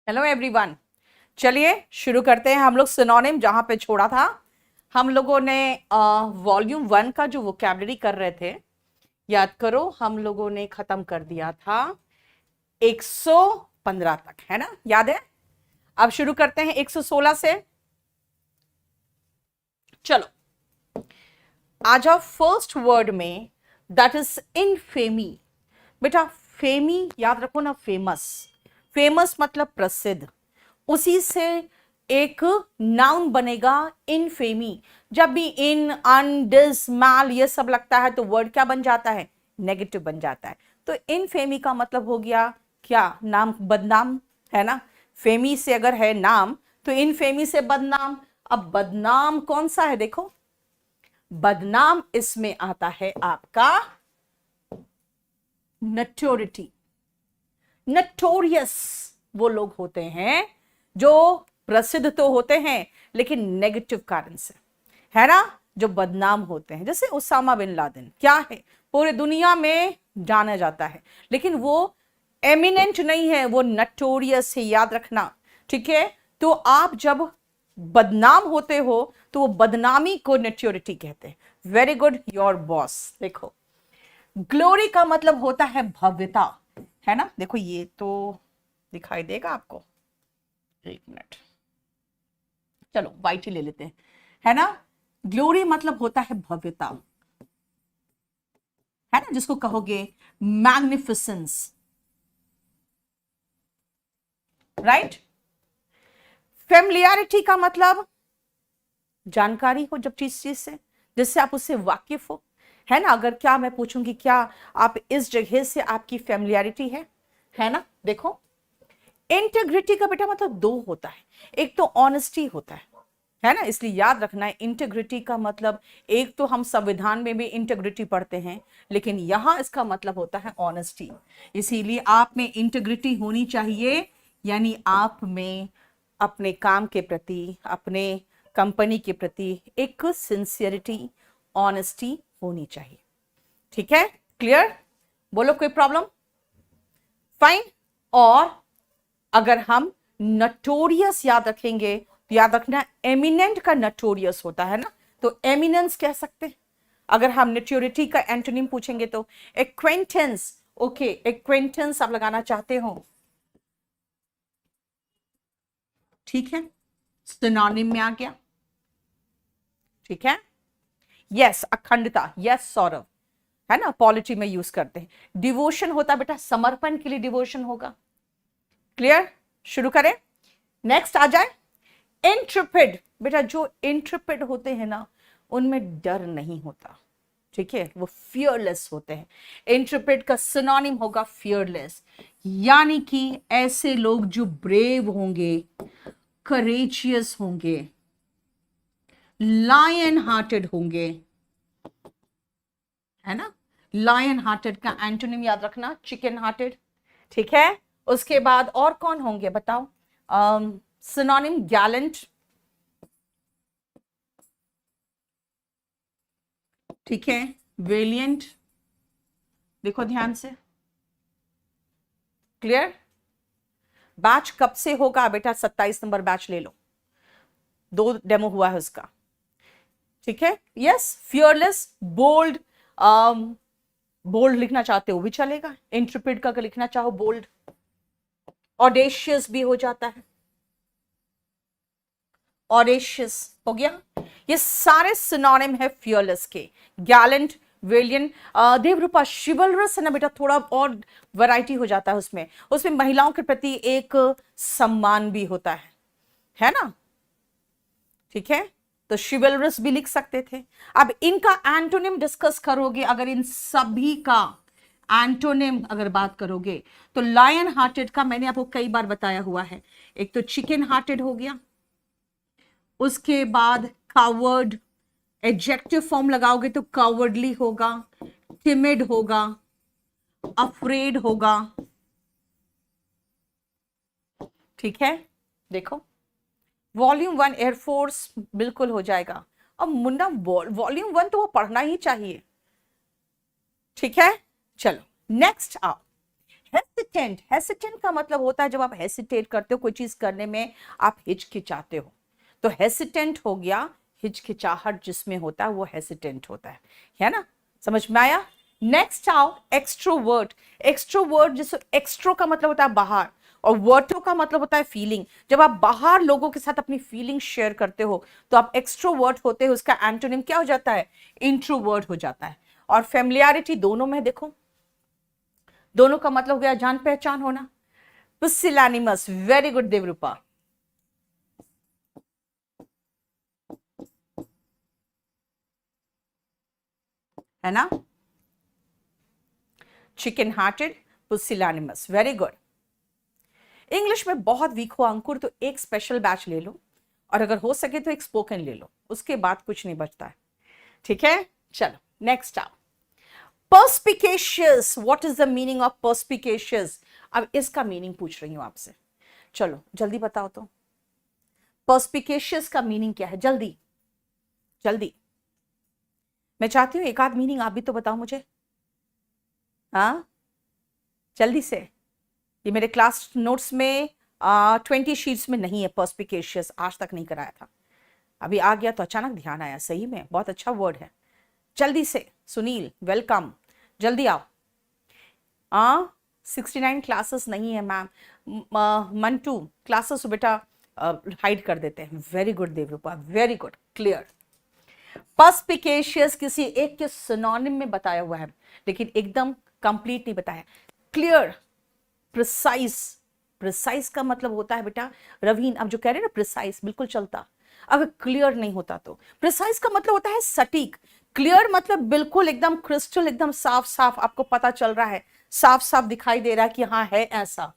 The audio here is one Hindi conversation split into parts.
हेलो एवरीवन, चलिए शुरू करते हैं। हम लोग सिनोनिम जहां पे छोड़ा था, हम लोगों ने वॉल्यूम 1 का जो वोकैबुलरी कर रहे थे, याद करो, हम लोगों ने खत्म कर दिया था 115 तक, है ना? याद है? अब शुरू करते हैं 116 से। चलो आ जाओ फर्स्ट वर्ड में, दैट इज इनफेमी। बेटा फेमी याद रखो ना, फेमस। फेमस मतलब प्रसिद्ध, उसी से एक नाउन बनेगा इनफेमी। जब भी इन, अन, डिस, मैल ये सब लगता है तो वर्ड क्या बन जाता है? नेगेटिव बन जाता है। तो इनफेमी का मतलब हो गया क्या? नाम, बदनाम, है ना? फेमी से अगर है नाम तो इनफेमी से बदनाम। अब बदनाम कौन सा है? देखो, बदनाम इसमें आता है आपका नटोरिटी। नटोरियस वो लोग होते हैं जो प्रसिद्ध तो होते हैं लेकिन नेगेटिव कारण से, है ना, जो बदनाम होते हैं। जैसे उसामा बिन लादेन क्या है? पूरे दुनिया में जाना जाता है, लेकिन वो एमिनेंट नहीं है, वो नटोरियस है, याद रखना। ठीक है? तो आप जब बदनाम होते हो तो वो बदनामी को नटोरिटी कहते हैं। Very good, your boss. देखो, ग्लोरी का मतलब होता है भव्यता, है ना? देखो ये तो दिखाई देगा आपको, एक मिनट, चलो वाइट ही ले लेते हैं, है ना? ग्लोरी मतलब होता है भव्यता, है ना, जिसको कहोगे मैग्निफिसेंस, राइट? फेमिलियरिटी का मतलब जानकारी हो जब चीज से, जिससे आप उससे वाकिफ हो, है ना? अगर क्या मैं पूछूंगी क्या आप इस जगह से आपकी फेमिलियरिटी है ना? देखो, इंटेग्रिटी का बेटा मतलब दो होता है, एक तो ऑनेस्टी होता है ना? इसलिए याद रखना है, इंटेग्रिटी का मतलब, एक तो हम संविधान में भी इंटेग्रिटी पढ़ते हैं, लेकिन यहां इसका मतलब होता है ऑनेस्टी। इसीलिए आप में इंटेग्रिटी होनी चाहिए, यानी आप में अपने काम के प्रति, अपने कंपनी के प्रति एक सिंसियरिटी, ऑनेस्टी होनी चाहिए। ठीक है? क्लियर? बोलो, कोई प्रॉब्लम? फाइन। और अगर हम नटोरियस याद रखेंगे तो याद रखना, एमिनेंट का नटोरियस होता है ना, तो एमिनेंस कह सकते हैं। अगर हम नटोरिटी का एंटोनिम पूछेंगे तो एक्वेंटेंस। ओके, एक्वेंटेंस आप लगाना चाहते हो, ठीक है, सिनोनिम में आ गया। ठीक है? यस, अखंडता, यस सौरभ, है ना, पॉलिटी में यूज करते हैं। डिवोशन होता है बेटा, समर्पण के लिए डिवोशन होगा। क्लियर? शुरू करें, नेक्स्ट आ जाए इंट्रपिड। बेटा जो इंट्रपिड होते हैं ना, उनमें डर नहीं होता, ठीक है, वो फियरलेस होते हैं। इंट्रपिड का सिनोनिम होगा फियरलेस, यानी कि ऐसे लोग जो ब्रेव होंगे, करेजियस होंगे, लायन हार्टेड होंगे, है ना? लायन हार्टेड का एंटोनिम याद रखना, चिकन हार्टेड। ठीक है? उसके बाद और कौन होंगे बताओ? सिनोनिम गैलेंट, ठीक है, वेलिएंट। देखो ध्यान से, क्लियर? बैच कब से होगा बेटा? 27 नंबर बैच ले लो, 2 डेमो हुआ है उसका। ठीक है? Yes, fearless, bold. बोल्ड लिखना चाहते हो भी चलेगा, इंट्रपिड का लिखना चाहो बोल्ड। ऑडेशियस भी हो जाता है, ऑडेशियस हो गया। ये सारे सिनोनिम है फियरलेस के। गैलेंट, वेलियन, देवरूपा, शिवलरस है ना बेटा, थोड़ा और वैरायटी हो जाता है उसमें। उसमें महिलाओं के प्रति एक सम्मान भी होता है ना? ठीक है, तो शिवलरस भी लिख सकते थे। अब इनका एंटोनिम डिस्कस करोगे, अगर इन सभी का एंटोनिम अगर बात करोगे तो लायन हार्टेड का मैंने आपको कई बार बताया हुआ है, एक तो चिकन हार्टेड हो गया, उसके बाद कावर्ड, एडजेक्टिव फॉर्म लगाओगे तो कावर्डली होगा, टिमिड होगा, अफ्रेड होगा। ठीक है? देखो, वॉल्यूम 1 एयरफोर्स बिल्कुल हो जाएगा। अब मुन्ना वॉल्यूम 1 तो वो पढ़ना ही चाहिए। ठीक है? चलो नेक्स्ट आओ, हेसिटेंट, हेसिटेंट का मतलब होता है जब आप हेसिटेट करते हो, कोई चीज करने में आप हिचकिचाते हो, तो हेसिटेंट हो गया, हिचकिचाहट जिसमें होता है वो हेसिटेंट होता है ना? समझ में आया? नेक्स्ट आओ एक्सट्रोवर्ट। एक्सट्रोवर्ट जिस एक्सट्रो का मतलब होता है बाहर, और वर्टो का मतलब होता है फीलिंग। जब आप बाहर लोगों के साथ अपनी फीलिंग शेयर करते हो तो आप एक्सट्रोवर्ट होते हो। उसका एंटोनिम क्या हो जाता है? इंट्रोवर्ट हो जाता है। और फेमिलियरिटी दोनों में देखो, दोनों का मतलब हो गया जान पहचान होना। Pusillanimous, very good Devrupa. है ना? Chicken hearted, pusillanimous, very good. English में बहुत वीक हो अंकुर तो एक स्पेशल बैच ले लो, और अगर हो सके तो एक स्पोकन ले लो, उसके बाद कुछ नहीं बचता है। ठीक है, चलो नेक्स्ट आओ। Perspicacious, what is the meaning of perspicacious? अब इसका मीनिंग पूछ रही हूं आपसे, चलो जल्दी बताओ तो। पर्स्पिकेशियस का मीनिंग क्या है? जल्दी जल्दी, मैं चाहती हूं एक आध मीनिंग आप भी तो बताओ मुझे। हाँ, जल्दी से। ये मेरे क्लास नोट्स में 20 शीट्स में नहीं है पर्स्पिकेशियस, आज तक नहीं कराया था, अभी आ गया तो अचानक ध्यान आया। सही में बहुत अच्छा वर्ड है। जल्दी से सुनील, वेलकम, जल्दी आओ। 69 क्लासेस नहीं है मैम, 1-2 क्लासेस बेटा हाइड कर देते हैं। Very good Devrupa, very good, clear. Perspicacious किसी एक के सिनोनिम में बताया हुआ है, लेकिन एकदम कंप्लीट नहीं बताया। क्लियर, प्रिसाइज, प्रिसाइज का मतलब होता है बेटा रवीन, अब जो कह रहे हैं ना प्रिसाइज, बिल्कुल चलता। अगर क्लियर नहीं होता तो प्रिसाइज का मतलब होता है सटीक। क्लियर मतलब बिल्कुल एकदम क्रिस्टल, एकदम साफ साफ आपको पता चल रहा है, साफ साफ दिखाई दे रहा है कि हाँ है ऐसा।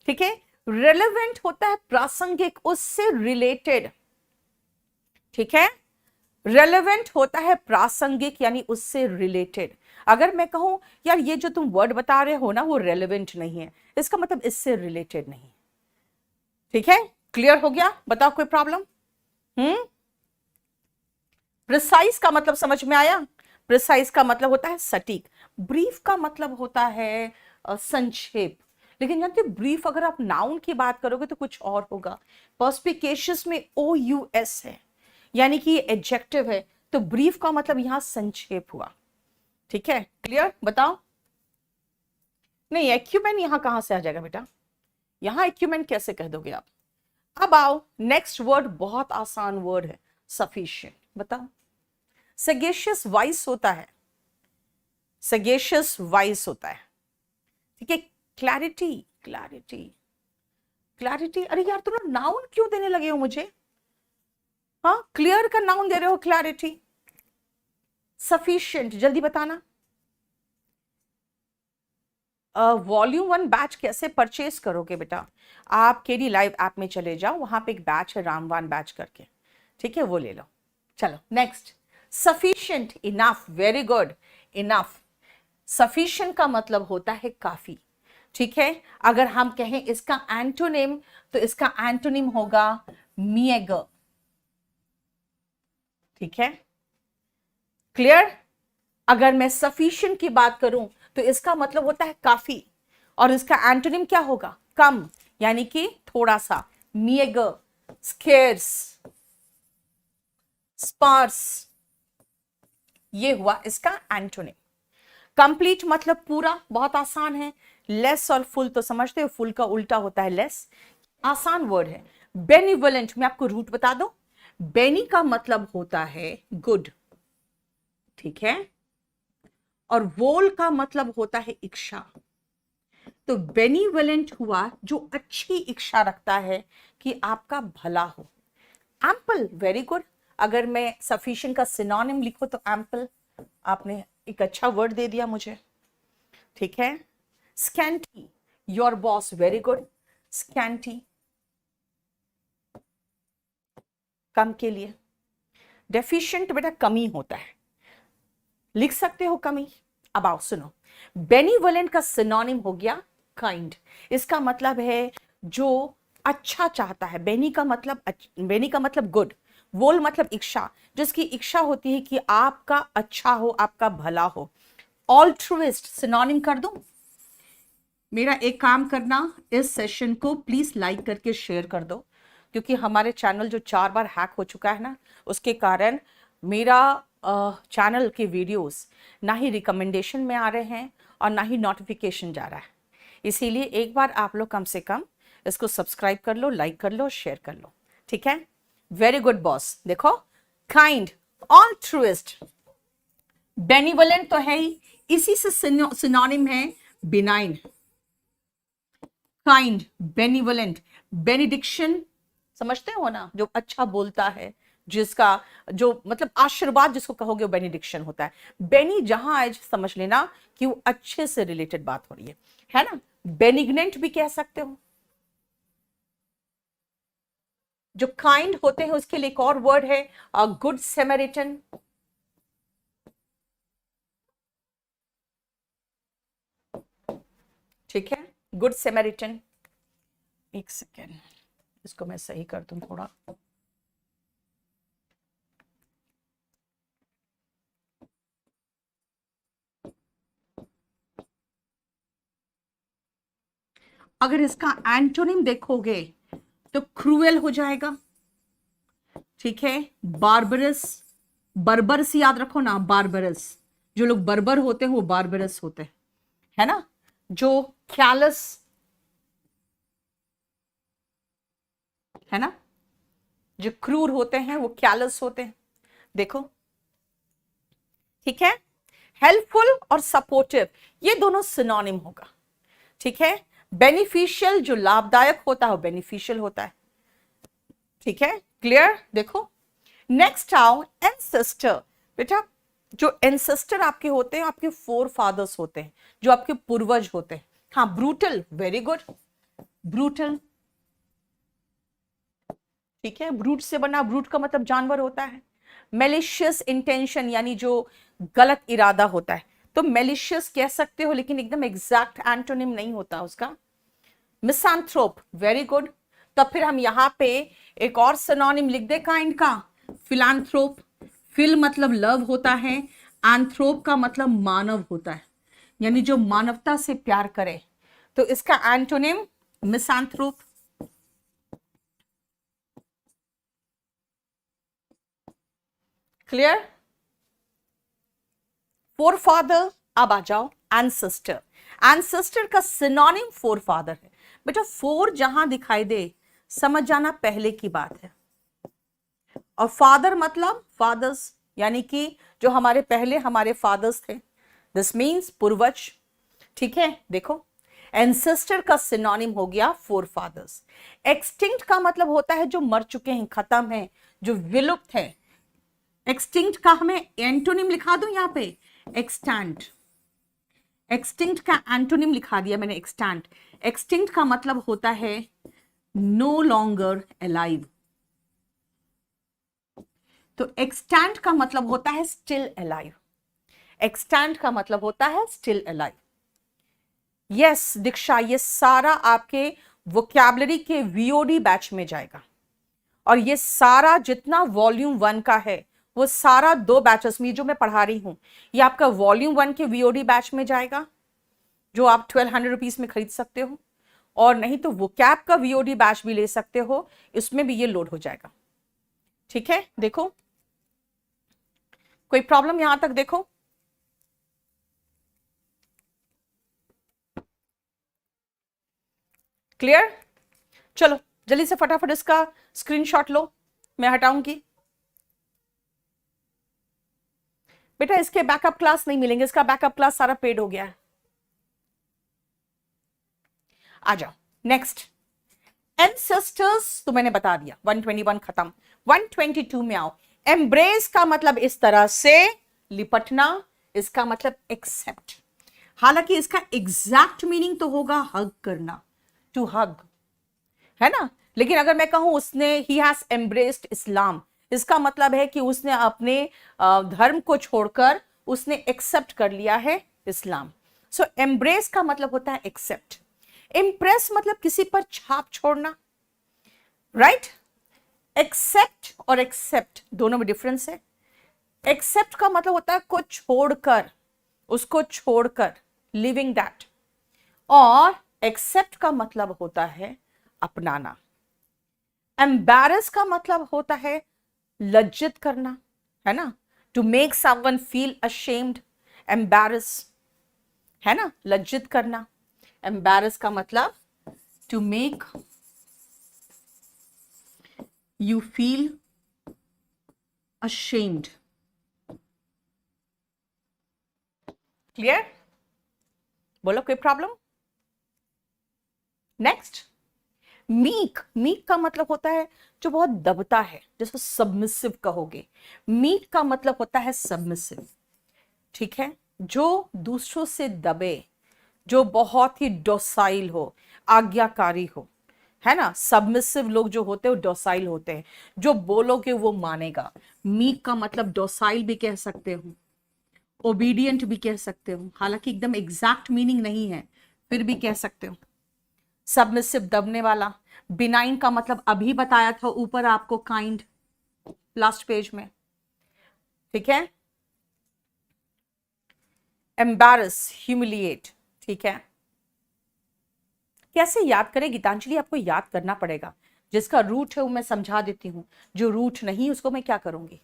ठीक है। रेलेवेंट होता है प्रासंगिक, उससे रिलेटेड। ठीक है, रेलेवेंट होता है प्रासंगिक यानी उससे रिलेटेड। अगर मैं कहूं यार ये जो तुम वर्ड बता रहे हो ना वो रेलेवेंट नहीं है, इसका मतलब इससे रिलेटेड नहीं। ठीक है, क्लियर हो गया? बताओ कोई प्रॉब्लम? प्रिसाइज का मतलब समझ में आया? प्रिसाइज का मतलब होता है सटीक। ब्रीफ का मतलब होता है संक्षेप। लेकिन जानते ब्रीफ अगर आप नाउन की बात करोगे तो कुछ और होगा। पर्स्पिकेशियस में OUS है, यानी कि ये एडजेक्टिव है, तो ब्रीफ का मतलब यहां संक्षेप हुआ। ठीक है, क्लियर? बताओ। नहीं, एक्यूमेन यहां कहां से आ जाएगा बेटा? यहां एक्यूमेन कैसे कह दोगे आप? अब आओ नेक्स्ट वर्ड, बहुत आसान वर्ड है, सफिशिएंट। बताओ। सगेशियस वाइस होता है, सगेशियस वाइस होता है। ठीक है। क्लैरिटी, क्लैरिटी, क्लैरिटी, अरे यार तुम लोग नाउन क्यों देने लगे हो मुझे? हाँ, क्लियर का नाउन दे रहे हो, क्लैरिटी। सफिशिएंट, जल्दी बताना। वॉल्यूम 1 बैच कैसे परचेज करोगे बेटा? आप केडी लाइव ऐप में चले जाओ, वहां पे एक बैच है रामवान बैच करके, ठीक है, वो ले लो। चलो next, sufficient, enough, very good, enough. Sufficient का मतलब होता है काफी। ठीक है, अगर हम कहें इसका एंटोनिम, तो इसका एंटोनिम होगा मिएगर। ठीक है, क्लियर? अगर मैं सफिशिएंट की बात करूं तो इसका मतलब होता है काफी, और इसका एंटोनिम क्या होगा? कम, यानी कि थोड़ा सा। मिएगर, स्केर्स, स्पार्स, ये हुआ इसका एंटोनिम। कंप्लीट मतलब पूरा, बहुत आसान है। लेस और फुल तो समझते हो, फुल का उल्टा होता है लेस, आसान वर्ड है। बेनिवोलेंट, मैं आपको रूट बता दूं, बेनी का मतलब होता है गुड। ठीक है, और वोल का मतलब होता है इच्छा। तो बेनिवोलेंट हुआ जो अच्छी इच्छा रखता है कि आपका भला हो। Ample, very good. अगर मैं सफिशिएंट का सिनोनिम लिखो तो एम्पल, आपने एक अच्छा वर्ड दे दिया मुझे। ठीक है। Scanty, your boss, very good. Scanty, कम के लिए। डेफिशिएंट बेटा कमी होता है, लिख सकते हो कमी। अब आओ सुनो, बेनिवोलेंट का सिनोनिम हो गया काइंड। इसका मतलब है जो अच्छा चाहता है। बेनी का मतलब गुड, वोल मतलब इच्छा, जिसकी इच्छा होती है कि आपका अच्छा हो, आपका भला हो। ऑल्ट्रुइस्ट सिनोनिम कर दूं? मेरा एक काम करना, इस सेशन को प्लीज लाइक करके शेयर कर दो, क्योंकि हमारे चैनल जो 4 बार हैक हो चुका है ना, उसके कारण मेरा चैनल के वीडियोस ना ही रिकमेंडेशन में आ रहे हैं और ना ही नोटिफिकेशन जा रहा है। इसीलिए एक बार आप लोग कम से कम इसको सब्सक्राइब कर लो, लाइक कर लो, शेयर कर लो, ठीक है। Very good boss. देखो, काइंड, ऑल्ट्रुइस्ट, बेनिवोलेंट तो है ही, इसी से सिनोनिम है बिनाइन। काइंड, बेनिवोलेंट, बेनिडिक्शन समझते हो ना, जो अच्छा बोलता है, जिसका जो मतलब आशीर्वाद जिसको कहोगे वो बेनिडिक्शन होता है। बेनी जहां आए समझ लेना कि वो अच्छे से रिलेटेड बात हो रही है ना। बेनिग्नेंट भी कह सकते हो। जो काइंड होते हैं उसके लिए एक और वर्ड है गुड सेमेरिटन। ठीक है, गुड सेमेरिटन। एक सेकेंड, इसको मैं सही कर दूं थोड़ा। अगर इसका एंटोनिम देखोगे तो क्रूएल हो जाएगा, ठीक है। बार्बरस, बर्बरस याद रखो ना, बार्बरस, जो लोग बर्बर होते हैं वो बार्बरस होते हैं, है ना। जो कैलस, है ना, जो क्रूर होते हैं वो कैलस होते हैं। देखो, ठीक है। हेल्पफुल और सपोर्टिव, ये दोनों सिनोनिम होगा, ठीक है। बेनिफिशियल, जो लाभदायक होता है वो बेनिफिशियल होता है, ठीक है। क्लियर। देखो, नेक्स्ट आओ एंसेस्टर। बेटा, जो एंसेस्टर आपके होते हैं, आपके फोर फादर्स होते हैं, जो आपके पूर्वज होते हैं। हाँ, ब्रूटल, वेरी गुड, ब्रूटल, ठीक है। ब्रूट से बना, ब्रूट का मतलब जानवर होता है। मेलिशियस इंटेंशन, यानी जो गलत इरादा होता है, तो मेलिशियस कह सकते हो, लेकिन एकदम एग्जैक्ट एंटोनिम नहीं होता उसका। Misanthrope, very good. तो फिर हम यहाँ पे एक और सिनोनिम लिख दे काइंड का, फिलांथ्रोप। फिल मतलब लव होता है, एंथ्रोप का मतलब मानव होता है, यानी जो मानवता से प्यार करे, तो इसका antonym misanthrope. Clear. Four father, अब आ जाओ एंसेस्टर। एंसेस्टर का सिनोनिम फोर फादर है। बेटा, फोर जहां दिखाई दे समझ जाना पहले की बात है, और फादर मतलब फादर्स, यानी कि जो हमारे पहले हमारे फादर्स थे, दिस मीन्स पूर्वज, ठीक है। देखो, एंसेस्टर का सिनोनिम हो गया फोर फादर्स। एक्सटिंक्ट का मतलब होता है जो मर चुके हैं, खत्म है, जो विलुप्त है। एक्सटिंक्ट का हमें एंटोनिम लिखा दूं यहां पे, एक्सटेंट। एक्सटिंक्ट का एंटोनिम लिखा दिया मैंने, एक्सटेंट। एक्सटिंक्ट का मतलब होता है नो लॉन्गर अलाइव, तो एक्सटेंट का मतलब होता है स्टिल अलाइव। एक्सटेंट का मतलब होता है स्टिल अलाइव। यस दीक्षा, ये सारा आपके वोकैबुलरी के वीओडी बैच में जाएगा, और ये सारा जितना वॉल्यूम 1 का है वो सारा 2 बैचेस में जो मैं पढ़ा रही हूं, ये आपका वॉल्यूम 1 के वीओडी बैच में जाएगा, जो आप 1200 रुपीज में खरीद सकते हो, और नहीं तो वो कैप का वीओडी बैच भी ले सकते हो, इसमें भी ये लोड हो जाएगा, ठीक है। देखो, कोई प्रॉब्लम यहां तक? देखो, क्लियर। चलो जल्दी से फटाफट इसका स्क्रीनशॉट लो, मैं हटाऊंगी। बेटा, इसके बैकअप क्लास नहीं मिलेंगे, इसका बैकअप क्लास सारा पेड हो गया है। आ जाओ नेक्स्ट, एंसेस्टर्स तो मैंने बता दिया, 121 खत्म। 122 में आओ। एम्ब्रेस का मतलब इस तरह से लिपटना, इसका मतलब एक्सेप्ट। हालांकि इसका एग्जैक्ट मीनिंग तो होगा हग करना, टू हग, है ना। लेकिन अगर मैं कहूं उसने ही हैज एम्ब्रेस्ड इस्लाम, इसका मतलब है कि उसने अपने धर्म को छोड़कर उसने एक्सेप्ट कर लिया है इस्लाम। सो एम्ब्रेस का मतलब होता है एक्सेप्ट। इम्प्रेस मतलब किसी पर छाप छोड़ना, राइट। एक्सेप्ट और एक्सेप्ट दोनों में डिफरेंस है। एक्सेप्ट का मतलब होता है को छोड़कर, उसको छोड़कर, लिविंग दैट। और एक्सेप्ट का मतलब होता है अपनाना। एम्बैरस का मतलब होता है लज्जित करना, है ना, to make someone feel ashamed, embarrass, है ना, लज्जित करना। एम्बैरस का मतलब to make you feel ashamed. Clear? बोलो कोई प्रॉब्लम? Next, meek. मीक का मतलब होता है जो बहुत दबता है, जिसको सबमिसिव कहोगे। मीक का मतलब होता है सबमिसिव, ठीक है, जो दूसरों से दबे, जो बहुत ही डोसाइल हो, आज्ञाकारी हो, है ना। सबमिसिव लोग जो होते हैं वो डोसाइल होते हैं, जो बोलोगे वो मानेगा। मीक का मतलब डोसाइल भी कह सकते हो, ओबीडियंट भी कह सकते हो, हालांकि एकदम एग्जैक्ट मीनिंग नहीं है, फिर भी कह सकते हो। सबमिसिव दबने वाला। बिनाइन का मतलब अभी बताया था ऊपर आपको, काइंड, लास्ट पेज में, ठीक है। एम्बैरस, ह्यूमिलिएट, ठीक है। कैसे याद करें गीतांजलि? आपको याद करना पड़ेगा। जिसका रूट है वो मैं समझा देती हूं, जो रूट नहीं उसको मैं क्या करूंगी,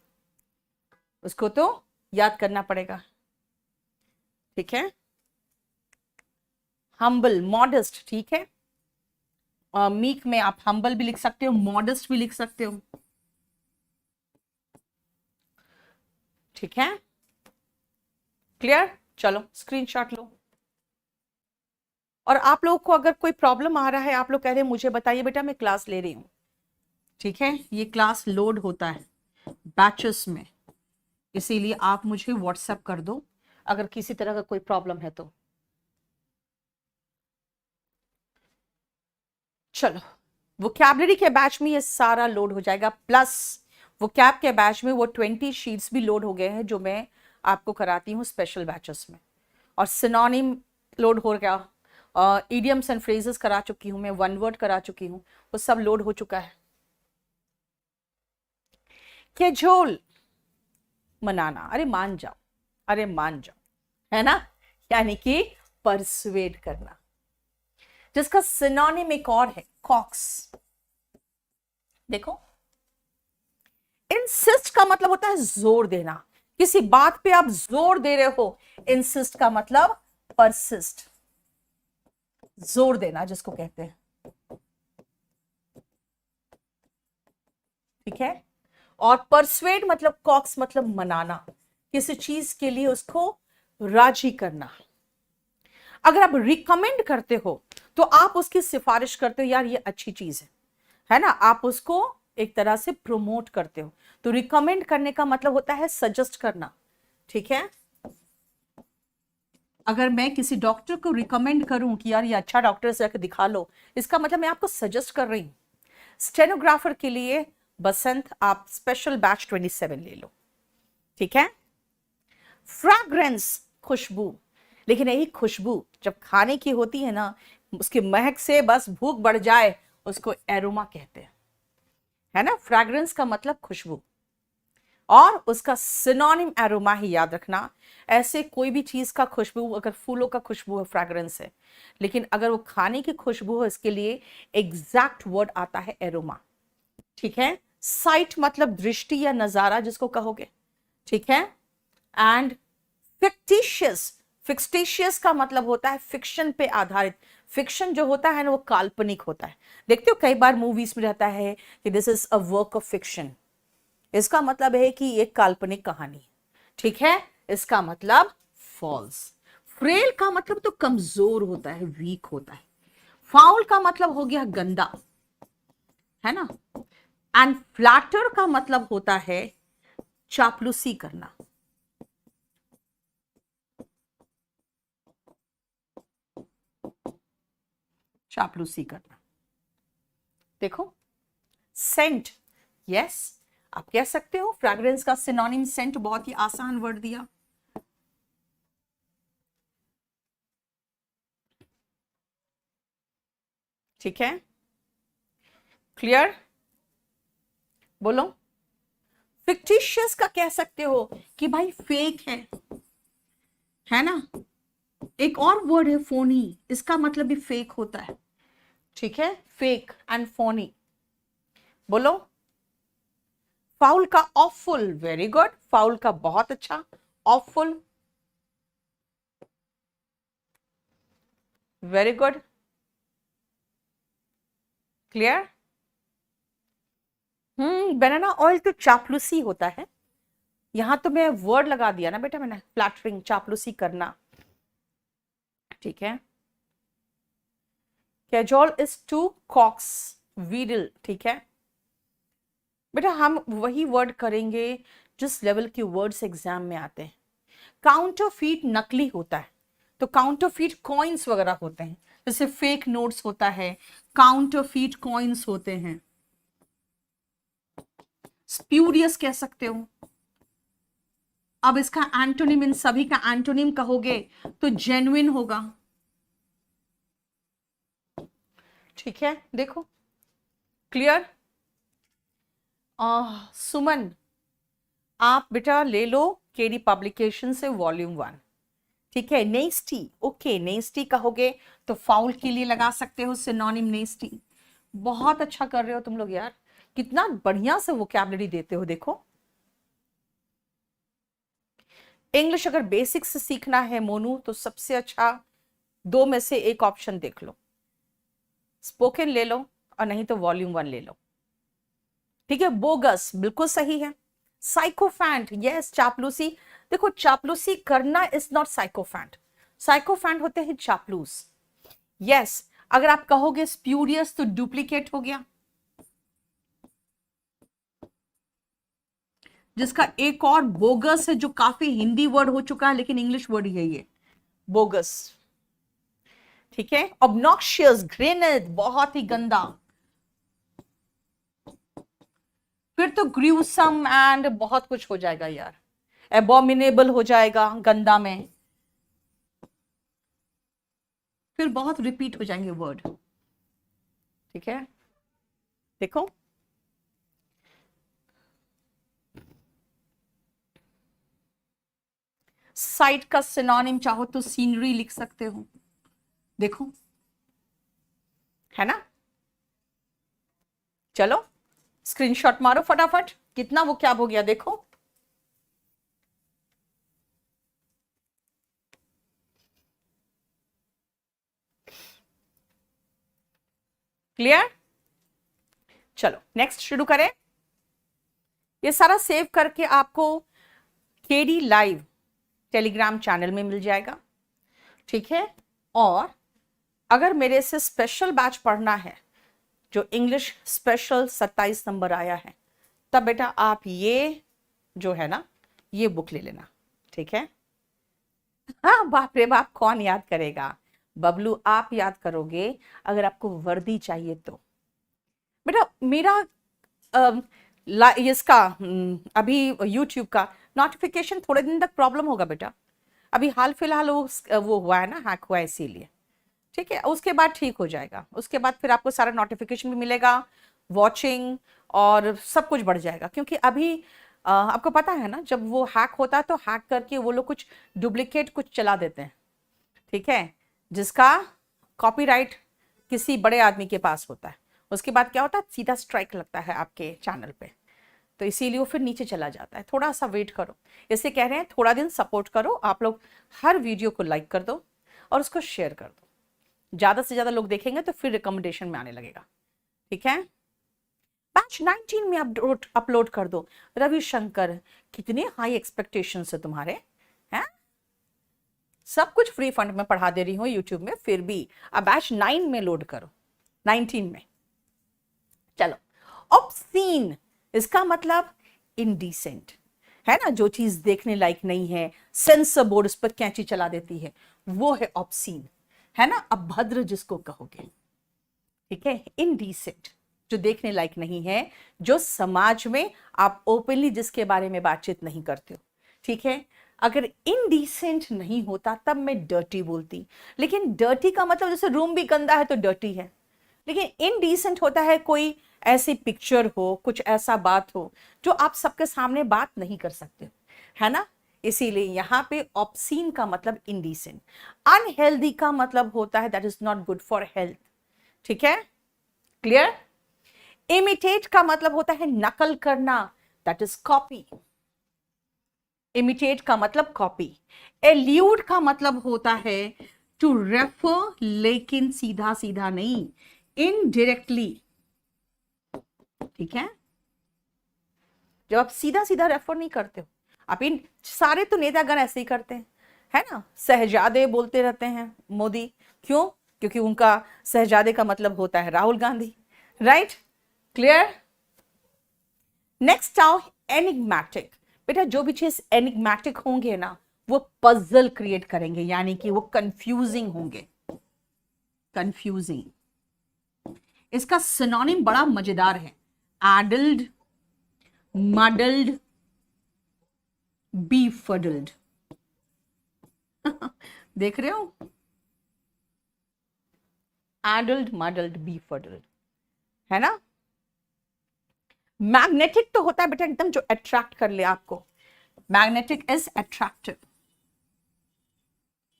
उसको तो याद करना पड़ेगा, ठीक है। हम्बल, मॉडेस्ट, ठीक है। मीक में आप हम्बल भी लिख सकते हो, मॉडेस्ट भी लिख सकते हो, ठीक है। क्लियर? चलो स्क्रीनशॉट लो। और आप लोगों को अगर कोई प्रॉब्लम आ रहा है, आप लोग कह रहे हैं मुझे बताइए बेटा, मैं क्लास ले रही हूं, ठीक है। ये क्लास लोड होता है बैचेस में, इसीलिए आप मुझे व्हाट्सएप कर दो अगर किसी तरह का कोई प्रॉब्लम है तो। चलो, वोकैबुलरी के बैच में ये सारा लोड हो जाएगा, प्लस वोकैब के बैच में वो 20 शीट्स भी लोड हो गए हैं जो मैं आपको कराती हूँ स्पेशल बैचेस में। और सिनोनिम लोड हो गया, इडियम्स एंड फ्रेजेस करा चुकी हूँ मैं, वन वर्ड करा चुकी हूँ, वो सब लोड हो चुका है। केजोल, मनाना, अरे मान जाओ, अरे मान जाओ, है ना, यानी कि परसुएड करना, जिसका सिनोनिम एक और है, कॉक्स। देखो, इंसिस्ट का मतलब होता है जोर देना, किसी बात पे आप जोर दे रहे हो। इंसिस्ट का मतलब परसिस्ट, जोर देना जिसको कहते हैं, ठीक है। और परसुएड मतलब कॉक्स मतलब मनाना, किसी चीज के लिए उसको राजी करना। अगर आप रिकमेंड करते हो तो आप उसकी सिफारिश करते हो, यार ये अच्छी चीज है ना, आप उसको एक तरह से प्रोमोट करते हो। तो रिकमेंड करने का मतलब होता है सजेस्ट करना, ठीक है। अगर मैं किसी डॉक्टर को रिकमेंड करूं कि यार ये अच्छा डॉक्टर से जाकर दिखा लो, इसका मतलब मैं आपको सजेस्ट कर रही हूं। स्टेनोग्राफर के लिए बसंत आप स्पेशल बैच 27 ले लो, ठीक है। फ्रैग्रेंस, खुशबू, लेकिन यही खुशबू जब खाने की होती है ना, उसकी महक से बस भूख बढ़ जाए, उसको एरोमा कहते हैं, है ना। फ्रैग्रेंस का मतलब खुशबू, और उसका सिनोनिम एरोमा ही याद रखना। ऐसे कोई भी चीज का खुशबू, अगर फूलों का खुशबू है फ्रैग्रेंस है, लेकिन अगर वो खाने की खुशबू है, इसके लिए एग्जैक्ट वर्ड आता है एरोमा, ठीक है। साइट मतलब दृष्टि या नजारा जिसको कहोगे, ठीक है। एंड फिक्टिशियस, फिक्टिशियस का मतलब होता है फिक्शन पे आधारित। फिक्शन जो होता है ना वो काल्पनिक होता है। देखते हो कई बार मूवीज में रहता है कि this is a work of fiction, इसका मतलब है कि एक काल्पनिक कहानी, ठीक है। इसका मतलब फॉल्स। फ्रेल का मतलब तो कमजोर होता है, वीक होता है। फाउल का मतलब हो गया गंदा, है ना। एंड फ्लैटर का मतलब होता है चापलूसी करना, चापलूसी करना। देखो, सेंट, यस, आप कह सकते हो फ्रैग्रेंस का सिनोनिम सेंट, बहुत ही आसान वर्ड दिया। ठीक है, क्लियर? बोलो। फिक्टिशियस का कह सकते हो कि भाई फेक है ना, एक और वर्ड है फोनी, इसका मतलब भी फेक होता है, ठीक है, फेक एंड फोनी। बोलो। फाउल का ऑफुल, वेरी गुड, फाउल का बहुत अच्छा, ऑफुल, वेरी गुड, क्लियर। बनाना ऑयल तो चापलूसी होता है, यहां तो मैं वर्ड लगा दिया ना बेटा मैंने, फ्लैटरिंग, चापलूसी करना, ठीक है। Cajole is to coax wheedle, ठीक है बेटा, हम वही वर्ड करेंगे जिस लेवल के वर्ड्स एग्जाम में आते हैं। काउंटरफीट नकली होता है, तो काउंटरफीट कॉइन्स वगैरह होते हैं, जैसे फेक नोट्स होता है, काउंटरफीट कॉइन्स होते हैं। स्प्यूरियस कह सकते हो। अब इसका एंटोनिम, इन सभी का एंटोनिम कहोगे तो जेन्युइन होगा, ठीक है। देखो, क्लियर। सुमन, आप बेटा ले लो केडी पब्लिकेशन से वॉल्यूम 1, ठीक है। नेस्टी, ओके, नेस्टी कहोगे तो फाउल के लिए लगा सकते हो सिनोनिम नेस्टी। बहुत अच्छा कर रहे हो तुम लोग यार, कितना बढ़िया से वोकैबुलरी देते हो, देखो। इंग्लिश अगर बेसिक से सीखना है मोनू, तो सबसे अच्छा दो में से एक ऑप्शन देख लो, स्पोकन ले लो और नहीं तो वॉल्यूम 1 ले लो, ठीक है। बोगस बिल्कुल सही है। साइकोफैंट, यस, चापलूसी। देखो, चापलूसी करना इज नॉट साइकोफैंट, साइकोफैंट होते हैं चापलूस, यस। अगर आप कहोगे स्प्यूरियस तो डुप्लीकेट हो गया, जिसका एक और बोगस है जो काफी हिंदी वर्ड हो चुका है लेकिन इंग्लिश वर्ड ही है ये, बोगस, ठीक है। ऑब्नॉक्शियस, घृणित, बहुत ही गंदा। फिर तो ग्रूसम एंड बहुत कुछ हो जाएगा यार, एबोमिनेबल हो जाएगा गंदा में, फिर बहुत रिपीट हो जाएंगे वर्ड, ठीक है। देखो, साइट का सिनोनिम चाहो तो सीनरी लिख सकते हो, देखो, है ना। चलो स्क्रीनशॉट मारो फटाफट, कितना वो क्या हो गया देखो। क्लियर। चलो नेक्स्ट शुरू करें। ये सारा सेव करके आपको केडी लाइव टेलीग्राम चैनल में मिल जाएगा, ठीक है। और अगर मेरे से स्पेशल बैच पढ़ना है, जो इंग्लिश स्पेशल 27 नंबर आया है, तब बेटा आप ये जो है ना, ये बुक ले लेना, ठीक है। हाँ, बाप रे बाप, कौन याद करेगा, बबलू आप याद करोगे अगर आपको वर्दी चाहिए तो। बेटा मेरा इसका अभी यूट्यूब का नोटिफिकेशन थोड़े दिन तक प्रॉब्लम होगा बेटा, अभी हाल फिलहाल वो हुआ है ना, हैक हुआ है इसीलिए, ठीक है। उसके बाद ठीक हो जाएगा, उसके बाद फिर आपको सारा नोटिफिकेशन भी मिलेगा, वॉचिंग और सब कुछ बढ़ जाएगा। क्योंकि अभी आपको पता है ना, जब वो हैक होता है तो हैक करके वो लोग कुछ डुप्लीकेट कुछ चला देते हैं, ठीक है, जिसका कॉपीराइट किसी बड़े आदमी के पास होता है। उसके बाद क्या होता है, सीधा स्ट्राइक लगता है आपके चैनल पे, तो इसीलिए वो फिर नीचे चला जाता है। थोड़ा सा वेट करो, इसे कह रहे हैं थोड़ा दिन सपोर्ट करो, आप लोग हर वीडियो को लाइक कर दो और उसको शेयर कर दो, ज्यादा से ज्यादा लोग देखेंगे तो फिर रिकमेंडेशन में आने लगेगा, ठीक है। बैच 19 में अपलोड कर दो। रविशंकर, कितने हाई एक्सपेक्टेशंस है तुम्हारे, हैं? सब कुछ फ्री फंड में पढ़ा दे रही हूँ यूट्यूब में, फिर भी अब बैच 9 में लोड करो, 19 में। चलो, ऑब्सीन, इसका मतलब इनडिसेंट, है ना, जो चीज देखने लायक नहीं है, सेंसर बोर्ड उस पर कैंची चला देती है, वो है ऑब्सीन, है ना, अभद्र जिसको कहोगे, ठीक है। इनडिसेंट, जो देखने लायक नहीं है, जो समाज में आप ओपनली जिसके बारे में बातचीत नहीं करते हो, ठीक है। अगर इनडिसेंट नहीं होता तब मैं डर्टी बोलती, लेकिन डर्टी का मतलब जैसे रूम भी गंदा है तो डर्टी है, लेकिन इनडिसेंट होता है कोई ऐसी पिक्चर हो, कुछ ऐसा बात हो जो आप सबके सामने बात नहीं कर सकते, है ना। इसीलिए यहां पे ऑब्सीन का मतलब इंडिसेंट, अनहेल्दी का मतलब होता है that is not good for health. ठीक है, क्लियर। इमिटेट का मतलब होता है नकल करना, दैट इज कॉपी। इमिटेट का मतलब कॉपी। एल्यूड का मतलब होता है टू रेफर, लेकिन सीधा सीधा नहीं, इनडायरेक्टली। ठीक है, जब आप सीधा सीधा रेफर नहीं करते हो, आप इन सारे तो नेतागण ऐसे ही करते हैं, है ना। शहजादे बोलते रहते हैं मोदी, क्यों? क्योंकि उनका शहजादे का मतलब होता है Rahul Gandhi, right, clear. Next आओ एनिग्मेटिक। बेटा जो भी चीज एनिग्मेटिक होंगे ना, वो पजल क्रिएट करेंगे, यानी कि वो कंफ्यूजिंग होंगे, कंफ्यूजिंग। इसका सिनोनिम बड़ा मजेदार है, एडल्ड, मडल्ड, बीफडल्ड। देख रहे हो, एडल्ट, मडल्ड, बीफडल्ड, है ना। मैग्नेटिक तो होता है बेटा एकदम जो अट्रैक्ट कर ले आपको, मैग्नेटिक इज अट्रैक्टिव।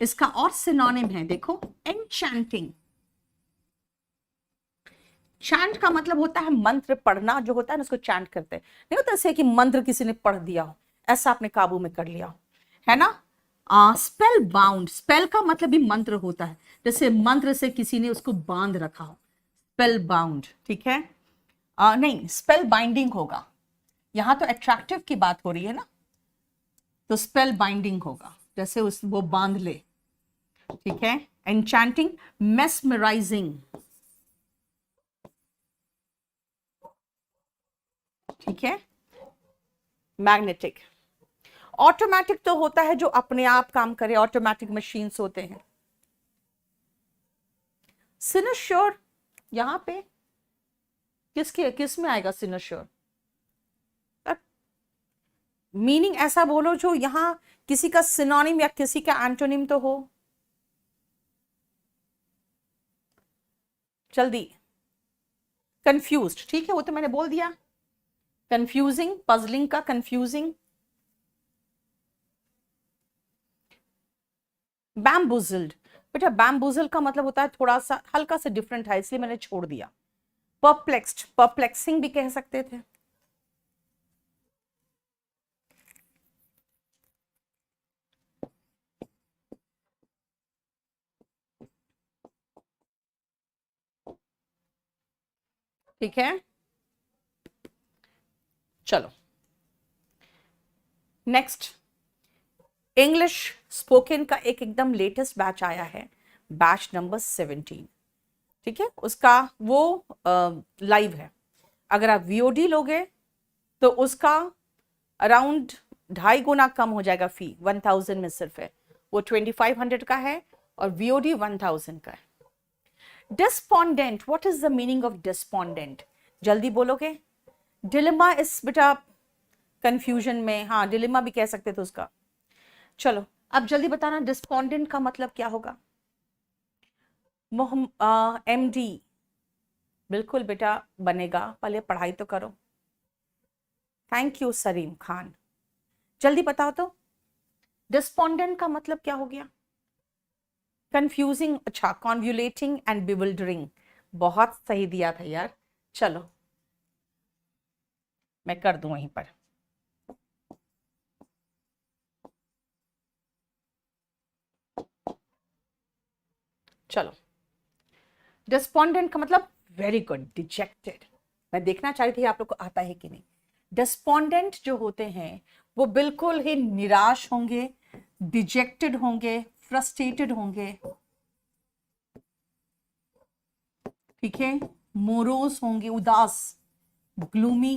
इसका और सिनोनिम है, देखो, एनचैंटिंग। चैंट का मतलब होता है मंत्र पढ़ना, जो होता है ना उसको चैंट करते हैं, नहीं होता ऐसे कि मंत्र किसी ने पढ़ दिया हो, ऐसा आपने काबू में कर लिया हो, है ना। स्पेल बाउंड, स्पेल का मतलब भी मंत्र होता है, जैसे मंत्र से किसी ने उसको बांध रखा हो, स्पेल बाउंड। ठीक है, नहीं, स्पेल बाइंडिंग होगा, यहां तो अट्रैक्टिव की बात हो रही है ना, तो स्पेल बाइंडिंग होगा, जैसे उस वो बांध ले। ठीक है, एनचैंटिंग, मेस्मराइजिंग। ठीक है, मैग्नेटिक। ऑटोमेटिक तो होता है जो अपने आप काम करे, ऑटोमेटिक मशीन्स होते हैं। सिनोश्योर, यहां पे किस में आएगा सिनोश्योर? मीनिंग ऐसा बोलो जो यहां किसी का सिनोनिम या किसी का एंटोनिम तो हो, जल्दी। कंफ्यूज्ड, ठीक है, वो तो मैंने बोल दिया। कंफ्यूजिंग, पजलिंग का कंफ्यूजिंग। बैम्बुजल्ड, बेटा बैम्बुजल का मतलब होता है थोड़ा सा हल्का सा डिफरेंट है, इसलिए मैंने छोड़ दिया। परप्लेक्स्ड, परप्लेक्सिंग भी कह सकते थे। ठीक है, चलो नेक्स्ट। इंग्लिश स्पोकन का एक एकदम लेटेस्ट बैच आया है, बैच नंबर 17। ठीक है, उसका वो लाइव है। अगर आप वीओडी लोगे तो उसका अराउंड 2.5 गुना कम हो जाएगा, फी 1000 में सिर्फ है, वो 2500 का है और वीओडी 1000 का है। Despondent, what is the meaning of despondent? जल्दी बोलोगे। डिलेमा इस बेटा कंफ्यूजन में, हाँ डिलेमा भी कह सकते थे उसका। चलो अब जल्दी बताना डिस्पोंडेंट का मतलब क्या होगा। एमडी, बिल्कुल बेटा बनेगा, पहले पढ़ाई तो करो। थैंक यू सलीम खान, जल्दी बताओ तो डिस्पोंडेंट का मतलब क्या हो गया। कंफ्यूजिंग, अच्छा, कॉन्व्यूलेटिंग एंड बिविल्डरिंग, बहुत सही दिया था यार। चलो मैं कर दूं वहीं पर। चलो, डिस्पोंडेंट का मतलब वेरी गुड, डिजेक्टेड। मैं देखना चाह रही थी आप लोग को आता है कि नहीं। डिस्पोंडेंट जो होते हैं वो बिल्कुल ही निराश होंगे, डिजेक्टेड होंगे, फ्रस्ट्रेटेड होंगे। ठीक है, मोरोस होंगे, उदास, ग्लूमी।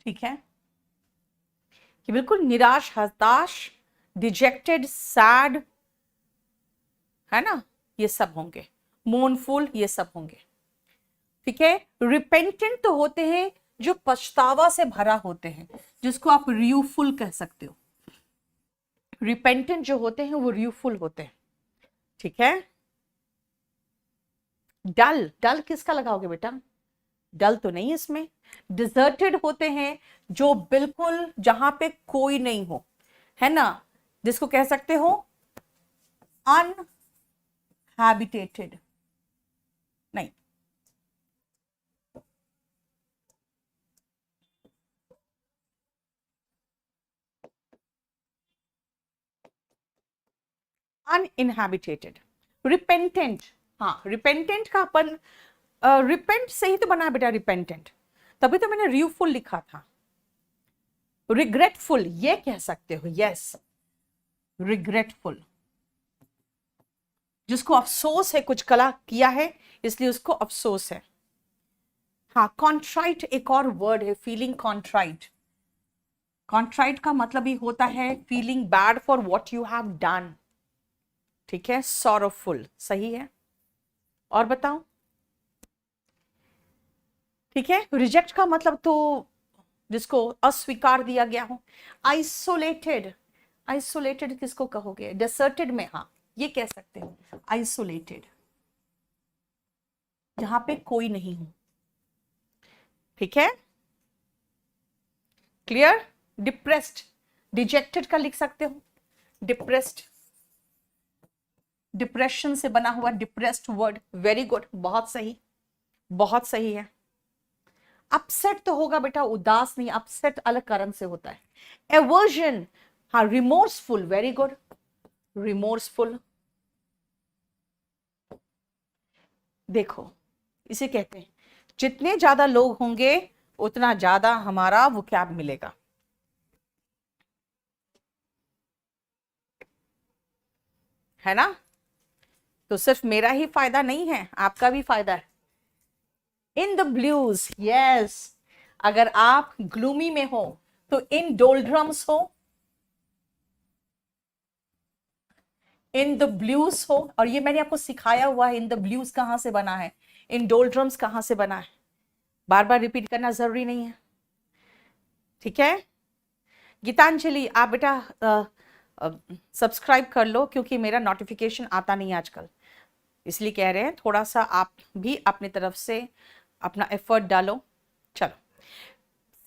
ठीक है, कि बिल्कुल निराश, हताश, डिजेक्टेड, सैड, है ना, ये सब होंगे। मोर्नफुल, ये सब होंगे। ठीक है, रिपेंटेंट तो होते हैं जो पछतावा से भरा होते हैं, जिसको आप रियूफुल कह सकते हो। रिपेंटेंट जो होते हैं वो रियूफुल होते हैं। ठीक है, डल, डल किसका लगाओगे बेटा? डल तो नहीं इसमें। डिजर्टेड होते हैं जो बिल्कुल जहां पे कोई नहीं हो, है ना, जिसको कह सकते हो अनहैबिटेटेड। नहीं, अनइनहैबिटेटेड। रिपेंटेंट, हाँ रिपेंटेंट का अपन रिपेंट से ही तो बना है बेटा रिपेंटेंट, तभी तो मैंने र्यूफुल लिखा था। रिग्रेटफुल ये कह सकते हो, यस रिग्रेटफुल, जिसको अफसोस है, कुछ कला किया है इसलिए उसको अफसोस है। हाँ, कॉन्ट्राइट एक और वर्ड है, फीलिंग कॉन्ट्राइट। कॉन्ट्राइट का मतलब ही होता है feeling bad for what you have done, ठीक है। सॉरोफुल सही है। और बताओ, ठीक है। रिजेक्ट का मतलब तो जिसको अस्वीकार दिया गया हो। आइसोलेटेड, आइसोलेटेड किसको कहोगे, डेसर्टेड में, हाँ ये कह सकते हो आइसोलेटेड, जहां पे कोई नहीं हो, ठीक है। क्लियर। डिप्रेस्ड, डिजेक्टेड का लिख सकते हो डिप्रेस्ड, डिप्रेशन से बना हुआ डिप्रेस्ड वर्ड, वेरी गुड, बहुत सही, बहुत सही है। अपसेट तो होगा बेटा, उदास नहीं, अपसेट अलग कारण से होता है। एवर्जन, हाँ रिमोर्सफुल, वेरी गुड, रिमोर्सफुल। देखो इसे कहते हैं जितने ज्यादा लोग होंगे उतना ज्यादा हमारा वोकैब मिलेगा, है ना। तो सिर्फ मेरा ही फायदा नहीं है, आपका भी फायदा है। इन द ब्लूज, यस, अगर आप ग्लूमी में हो तो इन डोल्ड्रम्स हो, इन द ब्लूज हो। और ये मैंने आपको सिखाया हुआ है इन द ब्लूज कहां से बना है, इन डोल्ड्रम्स कहां से बना है, बार बार रिपीट करना जरूरी नहीं है, ठीक है। गीतांजलि आप बेटा सब्सक्राइब कर लो, क्योंकि मेरा नोटिफिकेशन आता नहीं आजकल, इसलिए कह रहे हैं थोड़ा सा आप भी अपनी तरफ से अपना एफर्ट डालो। चलो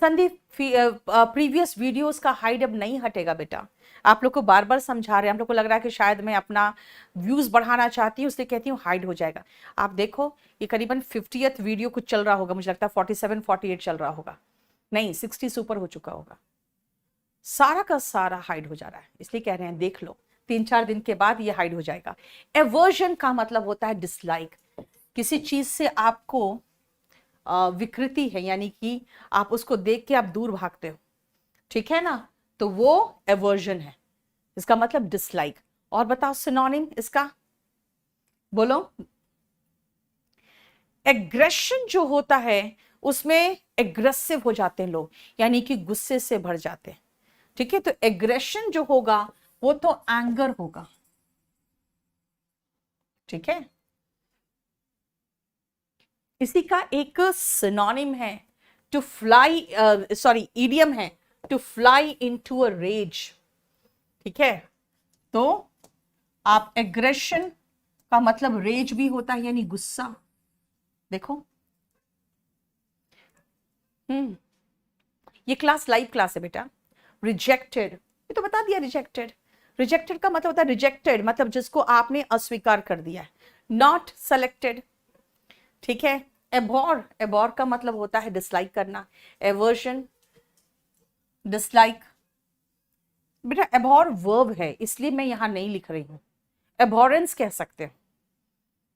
संदीप, प्रीवियस वीडियोस का हाइड अब नहीं हटेगा बेटा, आप लोग को बार बार समझा रहे हैं, हम लोग को लग रहा है कि शायद मैं अपना व्यूज बढ़ाना चाहती हूँ इसलिए कहती हूँ हाइड हो जाएगा। आप देखो ये करीबन 50th वीडियो कुछ चल रहा होगा, मुझे लगता है 47 48 चल रहा होगा, नहीं 60 से ऊपर हो चुका होगा, सारा का सारा हाइड हो जा रहा है, इसलिए कह रहे हैं देख लो, 3-4 दिन के बाद ये हाइड हो जाएगा। एवर्जन का मतलब होता है डिसलाइक, किसी चीज से आपको विकृति है, यानी कि आप उसको देख के आप दूर भागते हो, ठीक है ना, तो वो एवर्जन है, इसका मतलब डिसलाइक। और बताओ सिनोनिम इसका, बोलो। एग्रेशन जो होता है उसमें एग्रेसिव हो जाते हैं लोग, यानी कि गुस्से से भर जाते हैं, ठीक है। तो एग्रेशन जो होगा वो तो एंगर होगा, ठीक है। इसी का एक सिनोनिम है टू फ्लाई, सॉरी ईडियम है to fly into a rage, ठीक है। तो आप एग्रेशन का मतलब रेज भी होता है, यानी गुस्सा, देखो। ये क्लास लाइव क्लास है बेटा। रिजेक्टेड, ये तो बता दिया रिजेक्टेड, रिजेक्टेड का मतलब होता है रिजेक्टेड मतलब जिसको आपने अस्वीकार कर दिया है, नॉट सेलेक्टेड, ठीक है। एबॉर, एबॉर का मतलब होता है डिसलाइक करना, एवर्जन डिसलाइक। बेटा एबॉर वर्ब है इसलिए मैं यहां नहीं लिख रही हूं, एबॉरेंस कह सकते हैं,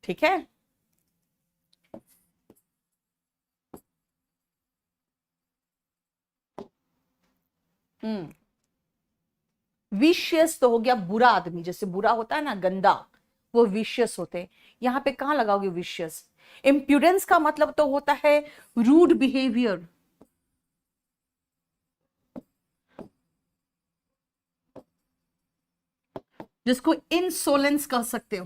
ठीक है। विशियस तो हो गया बुरा आदमी, जैसे बुरा होता है ना गंदा, वो विशियस होते हैं। यहां पे कहां लगाओगे विशियस। इम्प्यूडेंस का मतलब तो होता है रूड बिहेवियर, जिसको इंसोलेंस कह सकते हो,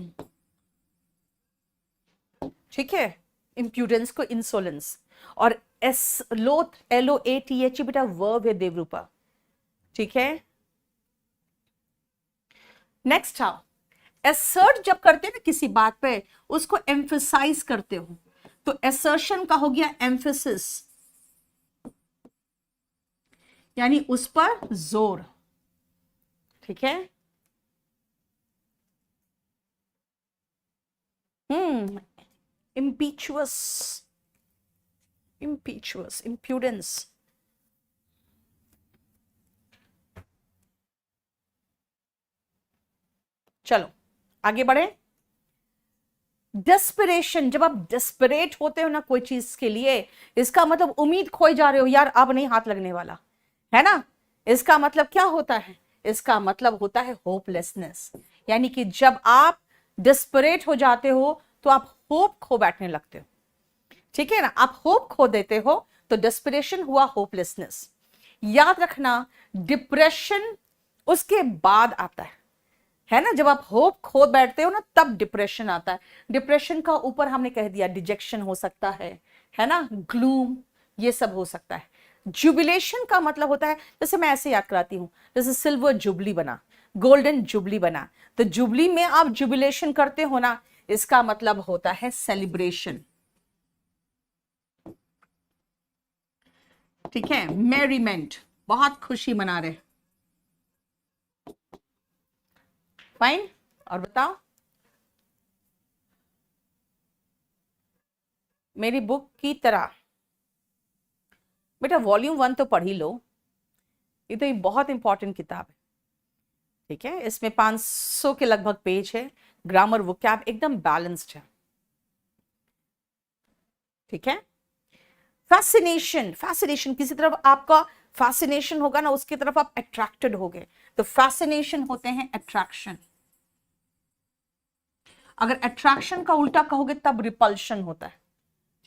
ठीक है। इम्प्यूडेंस को इंसोलेंस। और एस लोथ, LOATH बेटा वर्ब है देवरूपा, ठीक है। नेक्स्ट आओ, एसर्ट जब करते हैं ना किसी बात पे, उसको एम्फेसाइज करते हो, तो assertion का हो गया emphasis, यानी उस पर जोर। ठीक है। impetuous, impudence। चलो आगे बढ़े। डेस्परेशन, जब आप डेस्परेट होते हो ना कोई चीज के लिए, इसका मतलब उम्मीद खोए जा रहे हो, यार अब नहीं हाथ लगने वाला, है ना। इसका मतलब क्या होता है? इसका मतलब होता है होपलेसनेस, यानी कि जब आप डेस्परेट हो जाते हो तो आप होप खो बैठने लगते हो। ठीक है ना, आप होप खो देते हो तो डेस्परेशन हुआ होपलेसनेस। याद रखना, डिप्रेशन उसके बाद आता है ना। जब आप होप खो बैठते हो ना तब डिप्रेशन आता है। डिप्रेशन का ऊपर हमने कह दिया डिजेक्शन हो सकता है ना, ग्लूम, ये सब हो सकता है। जुबिलेशन का मतलब होता है, जैसे मैं ऐसे याद कराती हूं, जैसे सिल्वर जुबली बना, गोल्डन जुबली बना, तो जुबली में आप जुबिलेशन करते हो ना, इसका मतलब होता है सेलिब्रेशन। ठीक है, मेरीमेंट, बहुत खुशी मना रहे। फाइन, और बताओ। मेरी बुक की तरह बेटा वॉल्यूम 1 तो पढ़ ही लो, ये तो एक बहुत इंपॉर्टेंट किताब है। ठीक है, इसमें 500 के लगभग पेज है, ग्रामर वोकैब एकदम बैलेंस्ड है। ठीक है। फैसिनेशन, फैसिनेशन किसी तरफ आपका फैसिनेशन होगा ना, उसकी तरफ आप अट्रैक्टेड होगे, तो फैसिनेशन होते हैं अट्रैक्शन। अगर अट्रैक्शन का उल्टा कहोगे तब रिपल्शन होता है।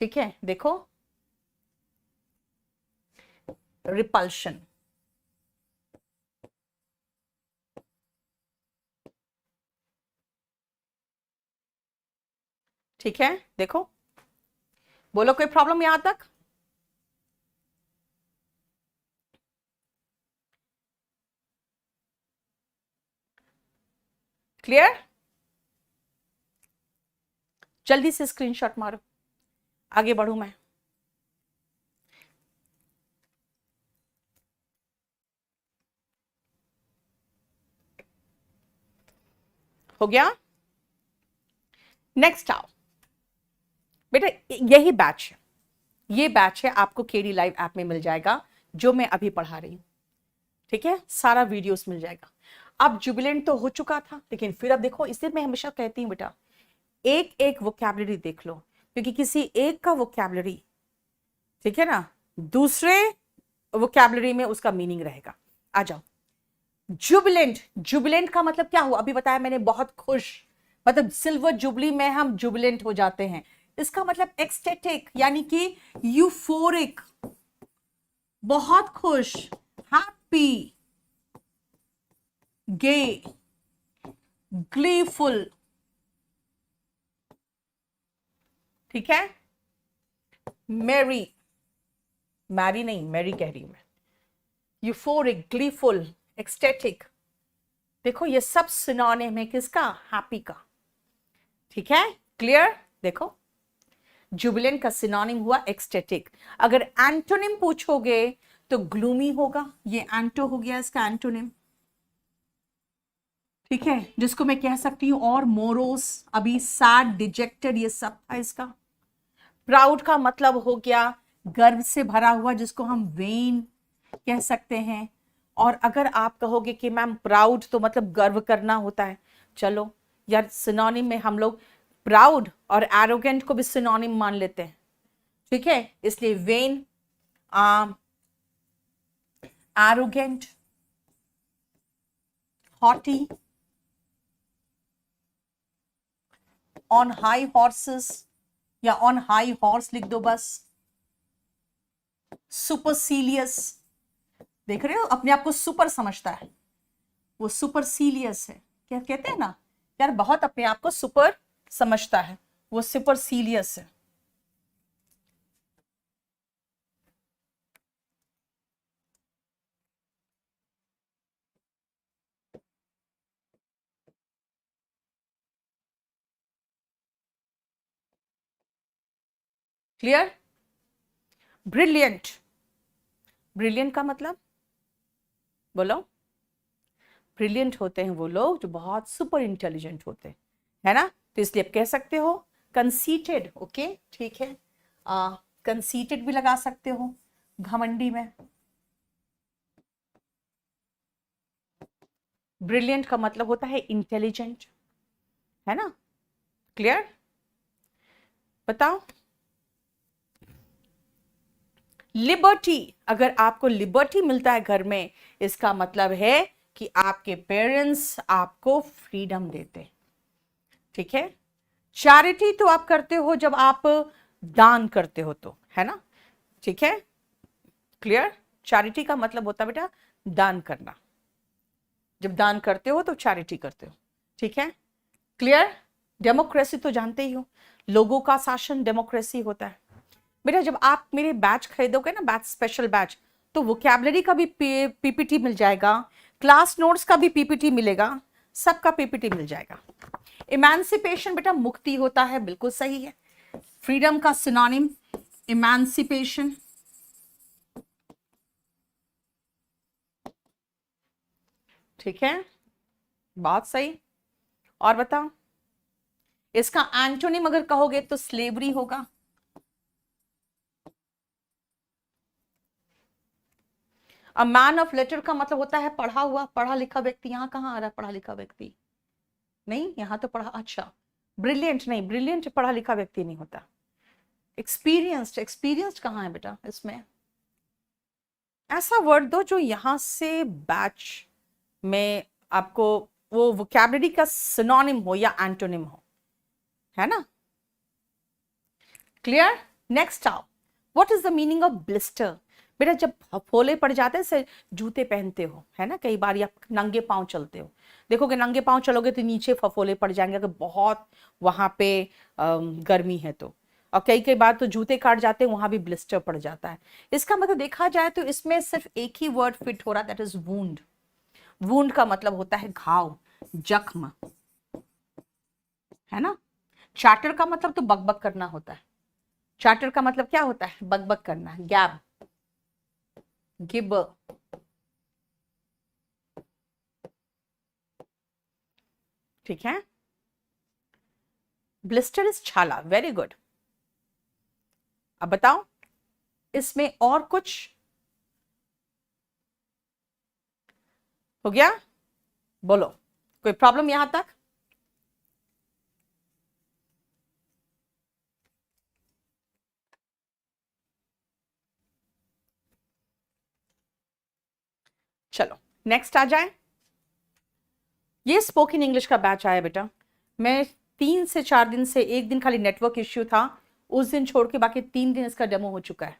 ठीक है, देखो रिपल्शन। ठीक है, देखो, बोलो कोई प्रॉब्लम यहां तक? क्लियर? जल्दी से स्क्रीनशॉट मारो, आगे बढ़ू मैं। हो गया? नेक्स्ट आओ बेटा, यही बैच है, ये बैच है आपको केडी लाइव ऐप में मिल जाएगा, जो मैं अभी पढ़ा रही हूं। ठीक है, सारा वीडियोस मिल जाएगा। अब जुबिलेंट तो हो चुका था, लेकिन फिर अब देखो, इसलिए मैं हमेशा कहती हूं बेटा, एक एक वोकैबुलरी देख लो, क्योंकि किसी एक का वोकैबुलरी, ठीक है ना, दूसरे वोकैबुलरी में उसका मीनिंग रहेगा। आ जाओ। जुबिलेंट, जुबिलेंट का मतलब क्या हुआ अभी बताया मैंने, बहुत खुश, मतलब सिल्वर जुबली में हम जुबिलेंट हो जाते हैं। इसका मतलब एक्सटेटिक, यानी कि यूफोरिक, बहुत खुश, हैप्पी, गे, ग्लीफुल। ठीक है। मैरी, मैरी नहीं, मैरी कह रही हूं मैं। यूफोरिक, ग्लीफुल, एक्सटेटिक, देखो ये सब सिनोनिम है किसका? हैप्पी का। ठीक है, क्लियर? देखो, जुबिलेंट का सिनोनिम हुआ एक्सटेटिक। अगर एंटोनिम पूछोगे तो ग्लूमी होगा, ये एंटो हो गया इसका एंटोनिम। ठीक है, जिसको मैं कह सकती हूं और मोरोस, अभी सैड, डिजेक्टेड, ये सब था इसका। प्राउड का मतलब हो गया गर्व से भरा हुआ, जिसको हम वेन कह सकते हैं। और अगर आप कहोगे कि मैम प्राउड तो मतलब गर्व करना होता है, चलो यार, सिनोनिम में हम लोग प्राउड और एरोगेंट को भी सिनोनिम मान लेते हैं। ठीक है, इसलिए vain, arrogant, haughty, on high horses, या ऑन हाई हॉर्स लिख दो बस। सुपरसीलियस, देख रहे हो अपने आप को सुपर समझता है, वो सुपरसीलियस है। क्या कहते हैं ना यार, बहुत अपने आप को सुपर समझता है, वो सुपरसीलियस है। क्लियर? ब्रिलियंट, ब्रिलियंट का मतलब बोलो। ब्रिलियंट होते हैं वो लोग जो बहुत सुपर इंटेलिजेंट होते हैं, है ना? तो इसलिए आप कह सकते हो कंसीटेड। ओके, ठीक है, कंसीटेड भी लगा सकते हो, घमंडी में। ब्रिलियंट का मतलब होता है इंटेलिजेंट, है ना? क्लियर? बताओ। लिबर्टी, अगर आपको लिबर्टी मिलता है घर में, इसका मतलब है कि आपके पेरेंट्स आपको फ्रीडम देते, ठीक है? चैरिटी तो आप करते हो जब आप दान करते हो, तो है ना? ठीक है, क्लियर? चैरिटी का मतलब होता है बेटा दान करना, जब दान करते हो तो चैरिटी करते हो, ठीक है? क्लियर? डेमोक्रेसी तो जानते ही हो, लोगों का शासन, डेमोक्रेसी होता है बेटा। जब आप मेरे बैच खरीदोगे ना, बैच, स्पेशल बैच, तो वोकैबुलरी का भी पीपीटी मिल जाएगा, क्लास नोट्स का भी पीपीटी मिलेगा, सबका पीपीटी मिल जाएगा। इमेंसिपेशन बेटा मुक्ति होता है, बिल्कुल सही है। फ्रीडम का सिनोनिम इमेंसिपेशन, ठीक है, बात सही। और बताओ, इसका एंटोनिम अगर कहोगे तो स्लेवरी होगा। अ मैन ऑफ लेटर का मतलब होता है पढ़ा हुआ, पढ़ा लिखा व्यक्ति। यहां कहां आ रहा है पढ़ा लिखा व्यक्ति? नहीं, यहां तो पढ़ा, अच्छा, ब्रिलियंट नहीं, ब्रिलियंट पढ़ा लिखा व्यक्ति नहीं होता। एक्सपीरियंस्ड, एक्सपीरियंस्ड कहां है बेटा इसमें? ऐसा वर्ड दो जो यहां से बैच में आपको वो वोकैबुलरी का सिनोनिम हो या एंटोनिम हो, है ना? क्लियर? नेक्स्ट आओ, what is the meaning of blister? बेटा जब फफोले पड़ जाते हैं से जूते पहनते हो, है ना, कई बार आप नंगे पांव चलते हो, देखोगे नंगे पांव चलोगे तो नीचे फफोले पड़ जाएंगे अगर बहुत वहां पे गर्मी है तो, और कई कई बार तो जूते काट जाते हैं, वहां भी ब्लिस्टर पड़ जाता है। इसका मतलब देखा जाए तो इसमें सिर्फ एक ही वर्ड फिट हो रहा है, दैट इज वूंड। वूंड का मतलब होता है घाव, जख्म, है ना? चार्टर का मतलब तो बकबक करना होता है। चार्टर का मतलब क्या होता है? बकबक करना, गैब, गिब, ठीक है? ब्लिस्टर इज छाला, वेरी गुड। अब बताओ इसमें और कुछ हो गया? बोलो, कोई प्रॉब्लम यहां तक? चलो नेक्स्ट आ जाए। ये स्पोकन इंग्लिश का बैच आया बेटा। मैं 3 से 4 दिन से, एक दिन खाली नेटवर्क इश्यू था, उस दिन छोड़ के बाकी 3 दिन इसका डेमो हो चुका है।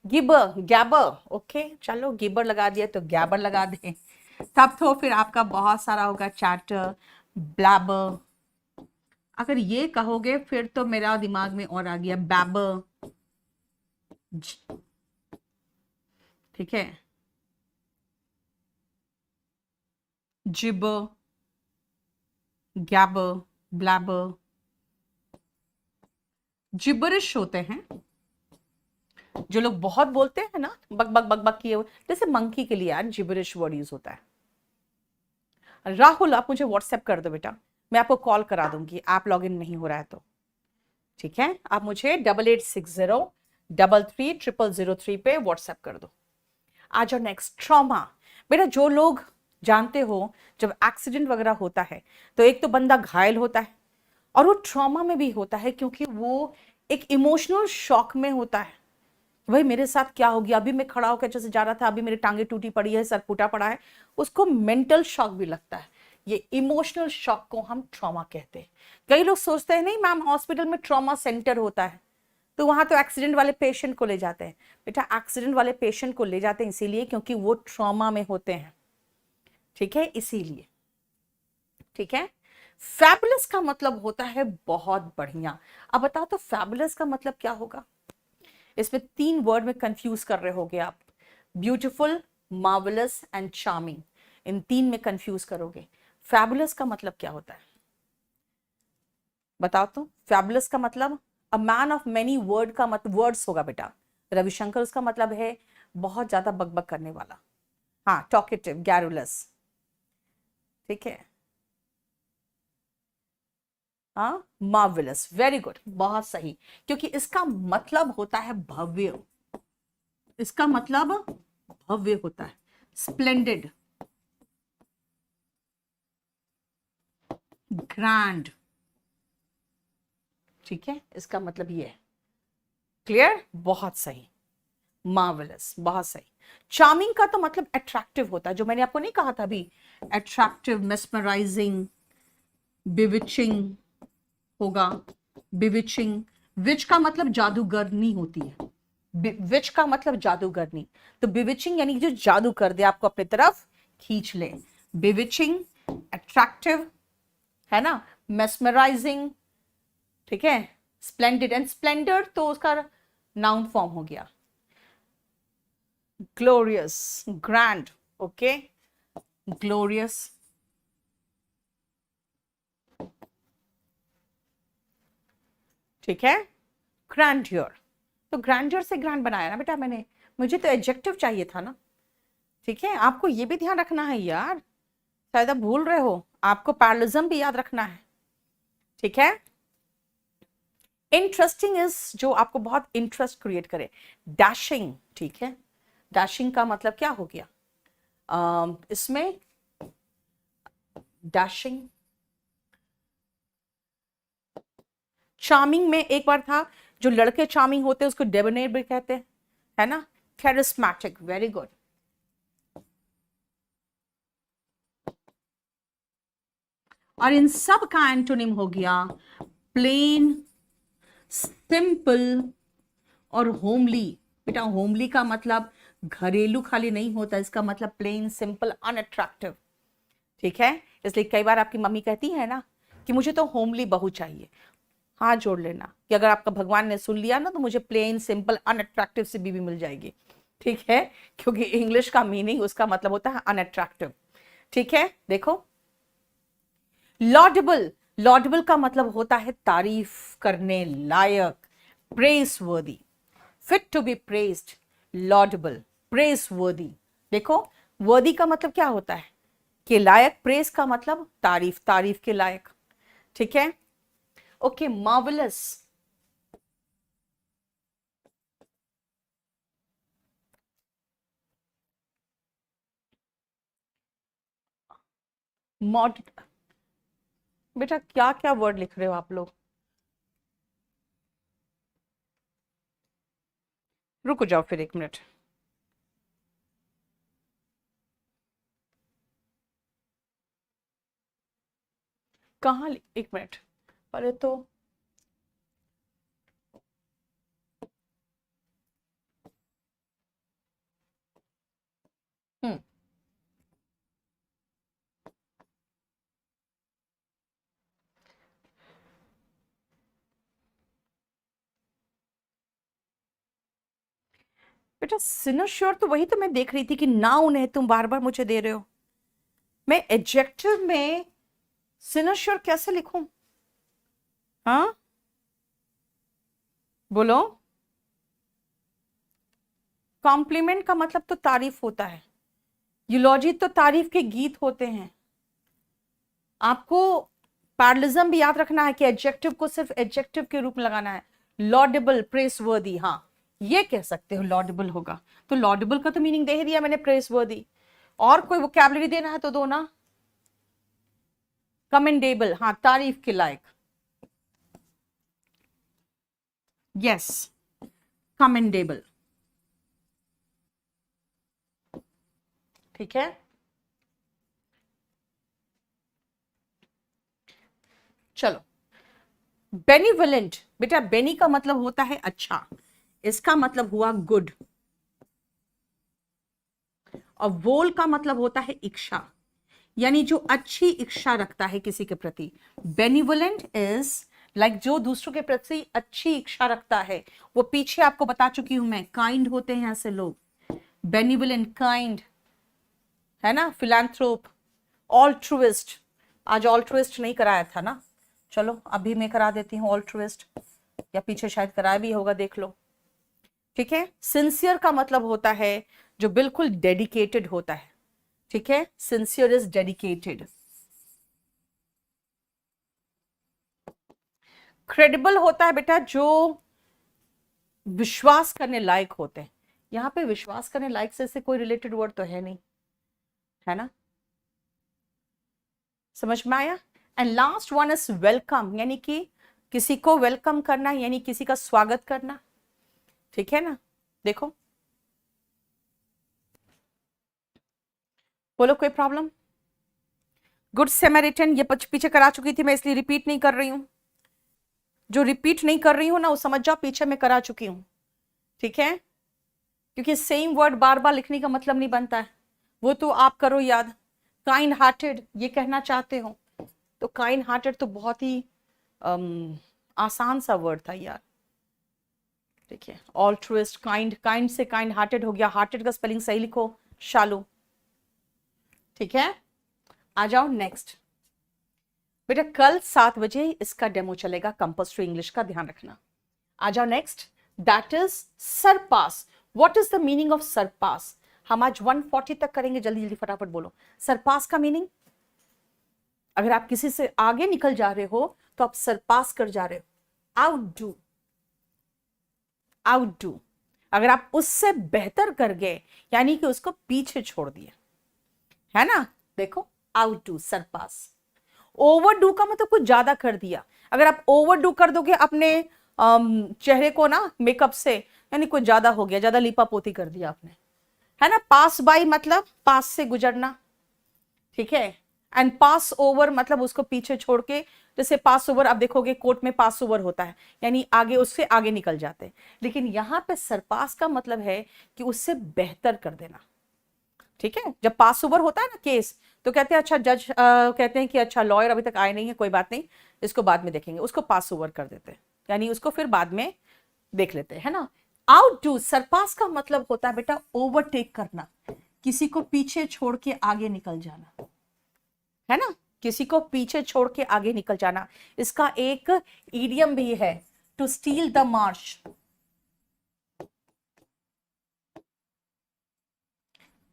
गिबर, गैबर, ओके, चलो गिबर लगा दिया तो गैबर लगा दें, तब तो फिर आपका बहुत सारा होगा चैटर, ब्लैबर। अगर ये कहोगे फिर तो मेरा दिमाग में और आ गया बैबर, ठीक है, जिबर, गैबर, ब्लैबर। जिबरिश होते हैं जो लोग बहुत बोलते हैं ना, बक बक बक बक किए हुए, जैसे मंकी के लिए यार जिबरिश वर्ड यूज होता है। राहुल आप मुझे व्हाट्सएप कर दो बेटा, मैं आपको कॉल करा दूंगी, आप लॉग इन नहीं हो रहा है तो, ठीक है? आप मुझे 8860333003 पे व्हाट्सएप कर दो। आ जाओ नेक्स्ट, ट्रॉमा। बेटा जो लोग जानते हो जब एक्सीडेंट वगैरह होता है तो एक तो बंदा घायल होता है और वो ट्रॉमा में भी होता है, क्योंकि वो एक इमोशनल शॉक में होता है। भाई मेरे साथ क्या हो गया, अभी मैं खड़ा होकर जैसे जा रहा था, अभी मेरी टांगे टूटी पड़ी है, सर फूटा पड़ा है, उसको मेंटल शॉक भी लगता है। ये इमोशनल शॉक को हम ट्रॉमा कहते हैं। कई लोग सोचते हैं नहीं मैम हॉस्पिटल में ट्रॉमा सेंटर होता है, तो वहां तो एक्सीडेंट वाले पेशेंट को ले जाते हैं। बेटा एक्सीडेंट वाले पेशेंट को ले जाते हैं इसीलिए क्योंकि वो ट्रॉमा में होते हैं, ठीक है, इसीलिए, ठीक है? फैबुलस का मतलब होता है बहुत बढ़िया। अब बताओ तो फैबुलस का मतलब क्या होगा? इसमें 3 वर्ड में कंफ्यूज कर रहे होगे आप, ब्यूटीफुल, मार्वलस एंड चार्मिंग, इन 3 में कंफ्यूज करोगे। फैबुलस का मतलब क्या होता है? बताओ तो, फैबुलस का मतलब a man of many word का मतलब वर्ड्स होगा बेटा। रविशंकर उसका मतलब है बहुत ज्यादा बकबक करने वाला। हाँ, टॉकेटिव, गैरुलस। ठीक है, हाँ, मार्वेलस, वेरी गुड, बहुत सही। क्योंकि इसका मतलब होता है भव्य, इसका मतलब भव्य होता है, स्प्लेंडेड, ग्रैंड। ठीक है, इसका मतलब ये है। क्लियर, बहुत सही, मार्वेलस, बहुत सही। चार्मिंग का तो मतलब अट्रैक्टिव होता है, जो मैंने आपको नहीं कहा था अभी, अट्रैक्टिव, मेस्मराइजिंग, बिविचिंग होगा, बिविचिंग। विच का मतलब जादूगरनी होती है, विच का मतलब जादूगरनी, तो बिविचिंग यानी जो जादू कर दे, आपको अपनी तरफ खींच ले। बिविचिंग, अट्रैक्टिव, है ना, मेस्मराइजिंग, ठीक है, स्प्लेंडेड। एंड स्प्लेंडर तो उसका नाउन फॉर्म हो गया। ग्लोरियस, ग्रैंड, ओके, ग्लोरियस, ठीक है, ग्रैंड्योर। तो ग्रैंड्योर से ग्रैंड बनाया ना बेटा मैंने, मुझे तो एडजेक्टिव चाहिए था ना। ठीक है, आपको ये भी ध्यान रखना है यार, शायद आप भूल रहे हो, आपको पैरलिज्म भी याद रखना है। ठीक है, इंटरेस्टिंग इज जो आपको बहुत इंटरेस्ट क्रिएट करे। डैशिंग, ठीक है, डैशिंग का मतलब क्या हो गया, इसमें डैशिंग। चार्मिंग में एक बार था, जो लड़के चार्मिंग होते हैं उसको डेबोनेर भी कहते हैं, है ना, कैरिस्मैटिक, वेरी गुड। और इन सब का एंटोनिम हो गया प्लेन, सिंपल और होमली। बेटा होमली का मतलब घरेलू खाली नहीं होता, इसका मतलब प्लेन, सिंपल, अनअट्रैक्टिव। ठीक है, इसलिए कई बार आपकी मम्मी कहती है ना कि मुझे तो होमली बहू चाहिए, हाथ जोड़ लेना कि अगर आपका भगवान ने सुन लिया ना तो मुझे प्लेन, सिंपल, अनअट्रैक्टिव से बीवी मिल जाएगी। ठीक है, क्योंकि इंग्लिश का मीनिंग उसका मतलब होता है अनअट्रैक्टिव। ठीक है, देखो, लॉडेबल, लॉडेबल का मतलब होता है तारीफ करने लायक, praiseworthy, fit to be praised, laudable, praiseworthy. देखो, वर्दी का मतलब क्या होता है, के लायक, प्रेस का मतलब तारीफ, तारीफ के लायक। ठीक है, ओके, मार्वेलस, मॉड, बेटा क्या क्या वर्ड लिख रहे हो आप लोग, रुको जाओ फिर एक मिनट। कहाँ एक मिनट, पहले तो हम्म, बेटा सिनोश्योर तो वही तो मैं देख रही थी कि नाउन है, तुम बार बार मुझे दे रहे हो। मैं एडजेक्टिव में सिनोश्योर कैसे लिखूं, हाँ, बोलो। कॉम्प्लीमेंट का मतलब तो तारीफ होता है, यूलॉजी तो तारीफ के गीत होते हैं। आपको पैरलिज्म भी याद रखना है कि एडजेक्टिव को सिर्फ एडजेक्टिव के रूप में लगाना है। लॉडेबल, प्रेसवर्दी, हाँ, ये कह सकते हो लॉडेबल होगा, तो लॉडेबल का तो मीनिंग दे ही दिया मैंने, प्रेसवर्दी। और कोई वोकैबुलरी देना है तो दो ना। कमेंडेबल, हाँ, तारीफ के लायक, यस, कमेंडेबल। ठीक है, चलो, बेनिवलेंट, बेटा बेनी का मतलब होता है अच्छा, इसका मतलब हुआ गुड, और वोल का मतलब होता है इच्छा, यानी जो अच्छी इच्छा रखता है किसी के प्रति। बेनिवोलेंट इज लाइक जो दूसरों के प्रति अच्छी इच्छा रखता है, वो पीछे आपको बता चुकी हूं मैं, काइंड होते हैं ऐसे लोग, बेनिवोलेंट, काइंड, है ना, फिलैंथ्रोप, ऑल्ट्रुइस्ट। आज ऑल्ट्रुइस्ट नहीं कराया था ना, चलो अभी मैं करा देती हूँ ऑल्ट्रुइस्ट। या पीछे शायद कराया भी होगा, देख लो। ठीक है, सिंसियर का मतलब होता है जो बिल्कुल डेडिकेटेड होता है। ठीक है, सिंसियर इज डेडिकेटेड। क्रेडिबल होता है बेटा जो विश्वास करने लायक होते हैं। यहां पे विश्वास करने लायक से कोई रिलेटेड वर्ड तो है नहीं, है ना, समझ में आया। And last one is welcome, यानी कि किसी को वेलकम करना, यानी किसी का स्वागत करना। ठीक है ना, देखो, बोलो कोई प्रॉब्लम। गुड सैमरिटन ये पीछे करा चुकी थी मैं, इसलिए रिपीट नहीं कर रही हूं। जो रिपीट नहीं कर रही हूं ना वो समझ जाओ पीछे मैं करा चुकी हूं। ठीक है, क्योंकि सेम वर्ड बार बार लिखने का मतलब नहीं बनता है, वो तो आप करो याद। काइंड हार्टेड ये कहना चाहते हो तो काइंड हार्टेड तो बहुत ही आसान सा वर्ड था यार। देखिए, ऑल्ट्रुइस्ट, काइंड, काइंड से काइंड हार्टेड हो गया। हार्टेड का स्पेलिंग सही लिखो, शालू। ठीक है, आ जाओ नेक्स्ट। बेटा कल 7 बजे इसका डेमो चलेगा, कंपल्सरी इंग्लिश का ध्यान रखना। आ जाओ next, that is surpass. What is the meaning of surpass? हम आज 140 तक करेंगे, जल्दी जल्दी फटाफट बोलो। सरपास का मीनिंग, अगर आप किसी से आगे निकल जा रहे हो तो आप सरपास कर जा रहे हो। Outdo, outdo. अगर आप उससे बेहतर कर गए यानी कि उसको पीछे छोड़ दिया, है ना, देखो आउटडू, सरपास। ओवरडू का मतलब कुछ ज्यादा कर दिया। अगर आप ओवरडू कर दोगे अपने चेहरे को ना मेकअप से, यानी कुछ ज्यादा हो गया, ज्यादा लीपापोती कर दिया आपने, है ना। पास बाय मतलब पास से गुजरना। ठीक है, एंड पास ओवर मतलब उसको पीछे छोड़ के, जैसे पास ओवर आप देखोगे कोर्ट में पास ओवर होता है, यानी आगे, उससे आगे निकल जाते हैं। लेकिन यहां पे सरपास का मतलब है कि उससे बेहतर कर देना। ठीक है, जब पास ओवर होता है ना केस, तो कहते हैं अच्छा जज कहते हैं कि अच्छा लॉयर अभी तक आए नहीं है, कोई बात नहीं, इसको बाद में देखेंगे, उसको पास ओवर कर देते हैं, यानी उसको फिर बाद में देख लेते हैं, है ना। आउटडू, सरपास का मतलब होता है बेटा ओवरटेक करना, किसी को पीछे छोड़ के आगे निकल जाना, है ना, किसी को पीछे छोड़ के आगे निकल जाना। इसका एक इडियम भी है, टू स्टील द मार्च।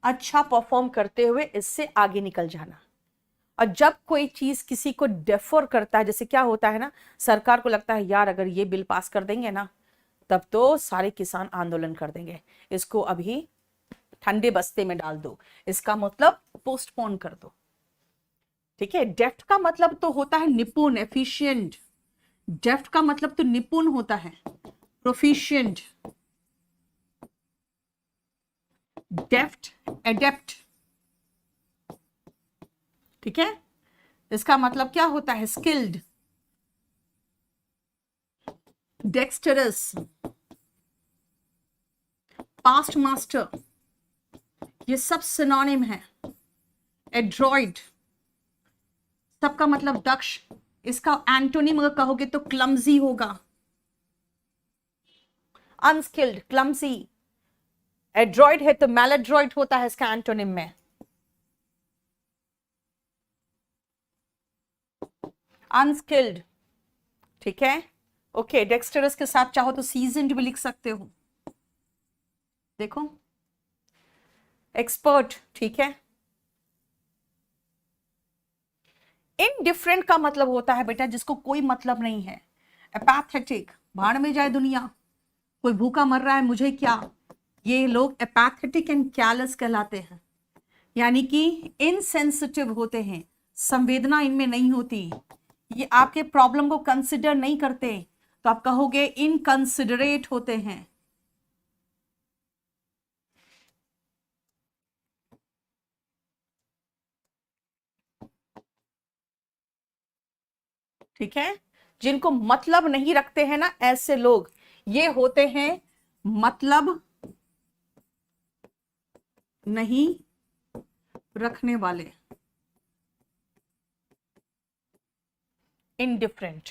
अच्छा परफॉर्म करते हुए इससे आगे निकल जाना। और जब कोई चीज किसी को डेफर करता है, जैसे क्या होता है ना, सरकार को लगता है यार अगर ये बिल पास कर देंगे ना तब तो सारे किसान आंदोलन कर देंगे, इसको अभी ठंडे बस्ते में डाल दो, इसका मतलब पोस्टपोन कर दो। ठीक है, डेफ्ट का मतलब तो होता है निपुण, एफिशिएंट। डेफ्ट का मतलब तो निपुण होता है, प्रोफिशिएंट। डेफ्ट, एडेप्ट। ठीक है, इसका मतलब क्या होता है, स्किल्ड, डेक्स्टरस, पास्ट मास्टर, ये सब सिनोनिम है। एड्रॉइड, सबका मतलब दक्ष। इसका एंटोनिम अगर कहोगे तो क्लमजी होगा, अनस्किल्ड, क्लमजी। एड्रॉइड है तो मैलेड्रॉइड होता है इसका एंटोनिम में, अनस्किल्ड। ठीक है, ओके, डेक्स्टरस के साथ चाहो तो सीजन्ड भी लिख सकते हो, देखो, एक्सपर्ट। ठीक है, इनडिफरेंट का मतलब होता है बेटा जिसको कोई मतलब नहीं है। एपैथेटिक, भाड़ में जाए दुनिया, कोई भूखा मर रहा है मुझे क्या, ये लोग एपैथेटिक एंड कैलस कहलाते हैं, यानी कि इनसेंसिटिव होते हैं, संवेदना इनमें नहीं होती, ये आपके प्रॉब्लम को कंसिडर नहीं करते, तो आप कहोगे इनकंसिडरेट होते हैं। ठीक है, जिनको मतलब नहीं रखते हैं ना ऐसे लोग, ये होते हैं मतलब नहीं रखने वाले, इनडिफरेंट।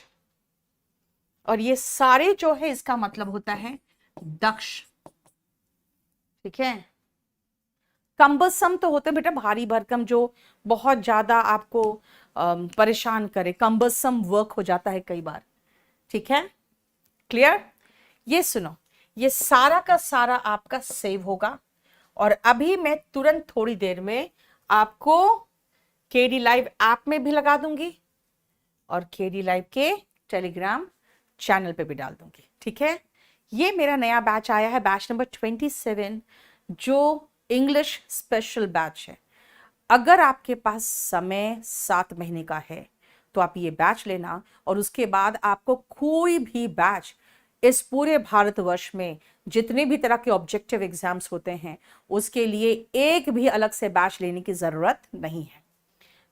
और ये सारे जो है इसका मतलब होता है दक्ष। ठीक है, कंबसम तो होते हैं बेटा भारी भरकम, जो बहुत ज्यादा आपको परेशान करे, कंबसम वर्क हो जाता है कई बार। ठीक है, क्लियर? ये सुनो, ये सारा का सारा आपका सेव होगा और अभी मैं तुरंत थोड़ी देर में आपको केडी लाइव ऐप में भी लगा दूंगी और केडी लाइव के टेलीग्राम चैनल पे भी डाल दूंगी, ठीक है? ये मेरा नया बैच आया है, बैच नंबर 27, जो इंग्लिश स्पेशल बैच है। अगर आपके पास समय 7 महीने का है तो आप ये बैच लेना और उसके बाद आपको कोई भी बैच इस पूरे भारतवर्ष में जितने भी तरह के ऑब्जेक्टिव एग्जाम्स होते हैं उसके लिए एक भी अलग से बैच लेने की जरूरत नहीं है।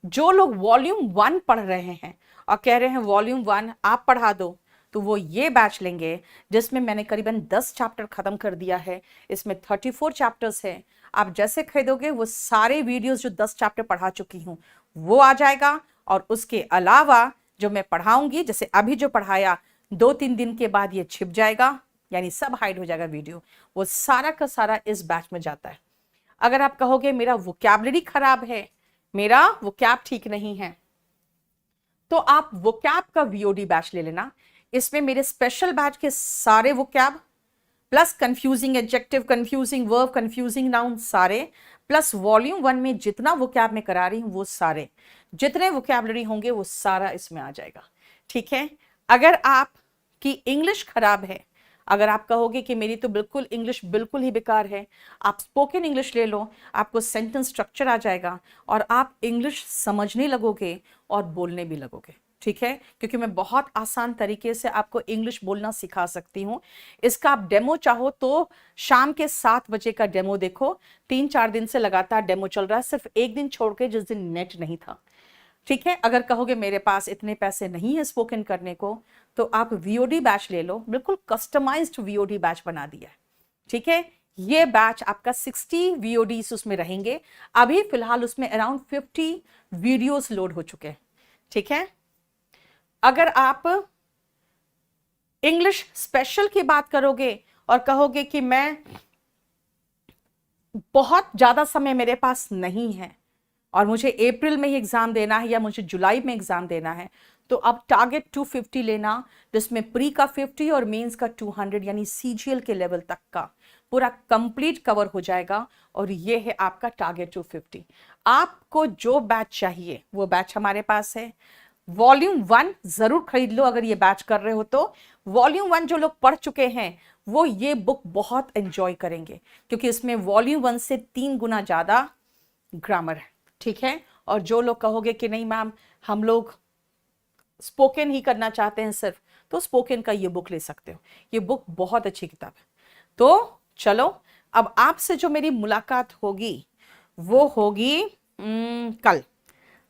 जो लोग वॉल्यूम 1 पढ़ रहे हैं और कह रहे हैं वॉल्यूम 1 आप पढ़ा दो, तो वो ये बैच लेंगे जिसमें मैंने करीबन 10 चैप्टर खत्म कर दिया है। इसमें 34 चैप्टर्स है। आप जैसे खरीदोगे वो सारे वीडियोस जो 10 चैप्टर पढ़ा चुकी हूँ वो आ जाएगा और उसके अलावा जो मैं पढ़ाऊंगी, जैसे अभी जो पढ़ाया 2-3 दिन के बाद ये छिप जाएगा, यानी सब हाइड हो जाएगा वीडियो, वो सारा का सारा इस बैच में जाता है। अगर आप कहोगे मेरा वोकैबुलरी खराब है, मेरा वोकैब ठीक नहीं है, तो आप वोकैब का वीओडी बैच ले लेना। इसमें मेरे स्पेशल बैच के सारे vocab plus confusing adjective, confusing verb, confusing noun सारे, प्लस वॉल्यूम 1 में जितना वोकैब में करा रही हूं वो सारे, जितने वोकैबुलरी होंगे वो सारा इसमें आ जाएगा, ठीक है? अगर आपकी इंग्लिश खराब है, अगर आप कहोगे कि मेरी तो बिल्कुल इंग्लिश बिल्कुल ही बेकार है, आप स्पोकन इंग्लिश ले लो, आपको सेंटेंस स्ट्रक्चर आ जाएगा और आप इंग्लिश समझने लगोगे और बोलने भी लगोगे, ठीक है? क्योंकि मैं बहुत आसान तरीके से आपको इंग्लिश बोलना सिखा सकती हूँ। इसका आप डेमो चाहो तो शाम के 7 बजे का डेमो देखो। 3-4 दिन से लगातार डेमो चल रहा है, सिर्फ एक दिन छोड़ के जिस दिन नेट नहीं था, ठीक है? अगर कहोगे मेरे पास इतने पैसे नहीं है स्पोकन करने को, तो आप वीओडी बैच ले लो, बिल्कुल कस्टमाइज्ड वीओडी बैच बना दिया है, ठीक है? ये बैच आपका 60 वीओडीज उसमें रहेंगे। अभी फिलहाल उसमें अराउंड 50 वीडियोस लोड हो चुके हैं, ठीक है? अगर आप इंग्लिश स्पेशल की बात करोगे और कहोगे कि मैं बहुत ज्यादा समय मेरे पास नहीं है और मुझे अप्रैल में ही एग्जाम देना है या मुझे जुलाई में एग्जाम देना है, तो अब टारगेट 250 लेना, जिसमें प्री का 50 और मेंस का 200, यानी सीजीएल के लेवल तक का पूरा कंप्लीट कवर हो जाएगा और ये है आपका टारगेट 250। आपको जो बैच चाहिए वो बैच हमारे पास है। वॉल्यूम 1 जरूर खरीद लो अगर ये बैच कर रहे हो तो। वॉल्यूम 1 जो लोग पढ़ चुके हैं वो ये बुक बहुत एंजॉय करेंगे, क्योंकि इसमें वॉल्यूम 1 से 3 गुना ज्यादा ग्रामर है, ठीक है? और जो लोग कहोगे कि नहीं मैम हम लोग स्पोकन ही करना चाहते हैं सिर्फ, तो स्पोकन का ये बुक ले सकते हो। ये बुक बहुत अच्छी किताब है। तो चलो, अब आपसे जो मेरी मुलाकात होगी वो होगी कल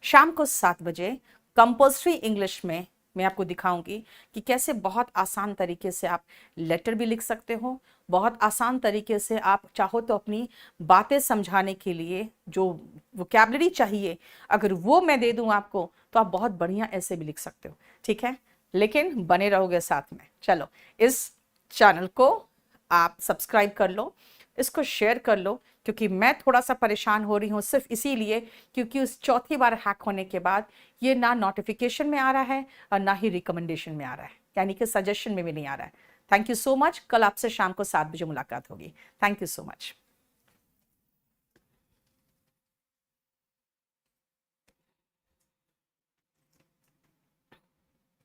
शाम को 7 बजे कंपल्सरी इंग्लिश में। मैं आपको दिखाऊंगी कि कैसे बहुत आसान तरीके से आप लेटर भी लिख सकते हो, बहुत आसान तरीके से आप चाहो तो अपनी बातें समझाने के लिए जो वोकैबुलरी चाहिए अगर वो मैं दे दूं आपको, तो आप बहुत बढ़िया ऐसे भी लिख सकते हो, ठीक है? लेकिन बने रहोगे साथ में। चलो, इस चैनल को आप सब्सक्राइब कर लो, इसको शेयर कर लो, क्योंकि मैं थोड़ा सा परेशान हो रही हूँ सिर्फ इसीलिए क्योंकि उस चौथी बार हैक होने के बाद ये ना नोटिफिकेशन में आ रहा है और ना ही रिकमेंडेशन में आ रहा है, यानी कि सजेशन में भी नहीं आ रहा है। Thank you so much. कल आपसे शाम को 7 बजे मुलाकात होगी। Thank you so much.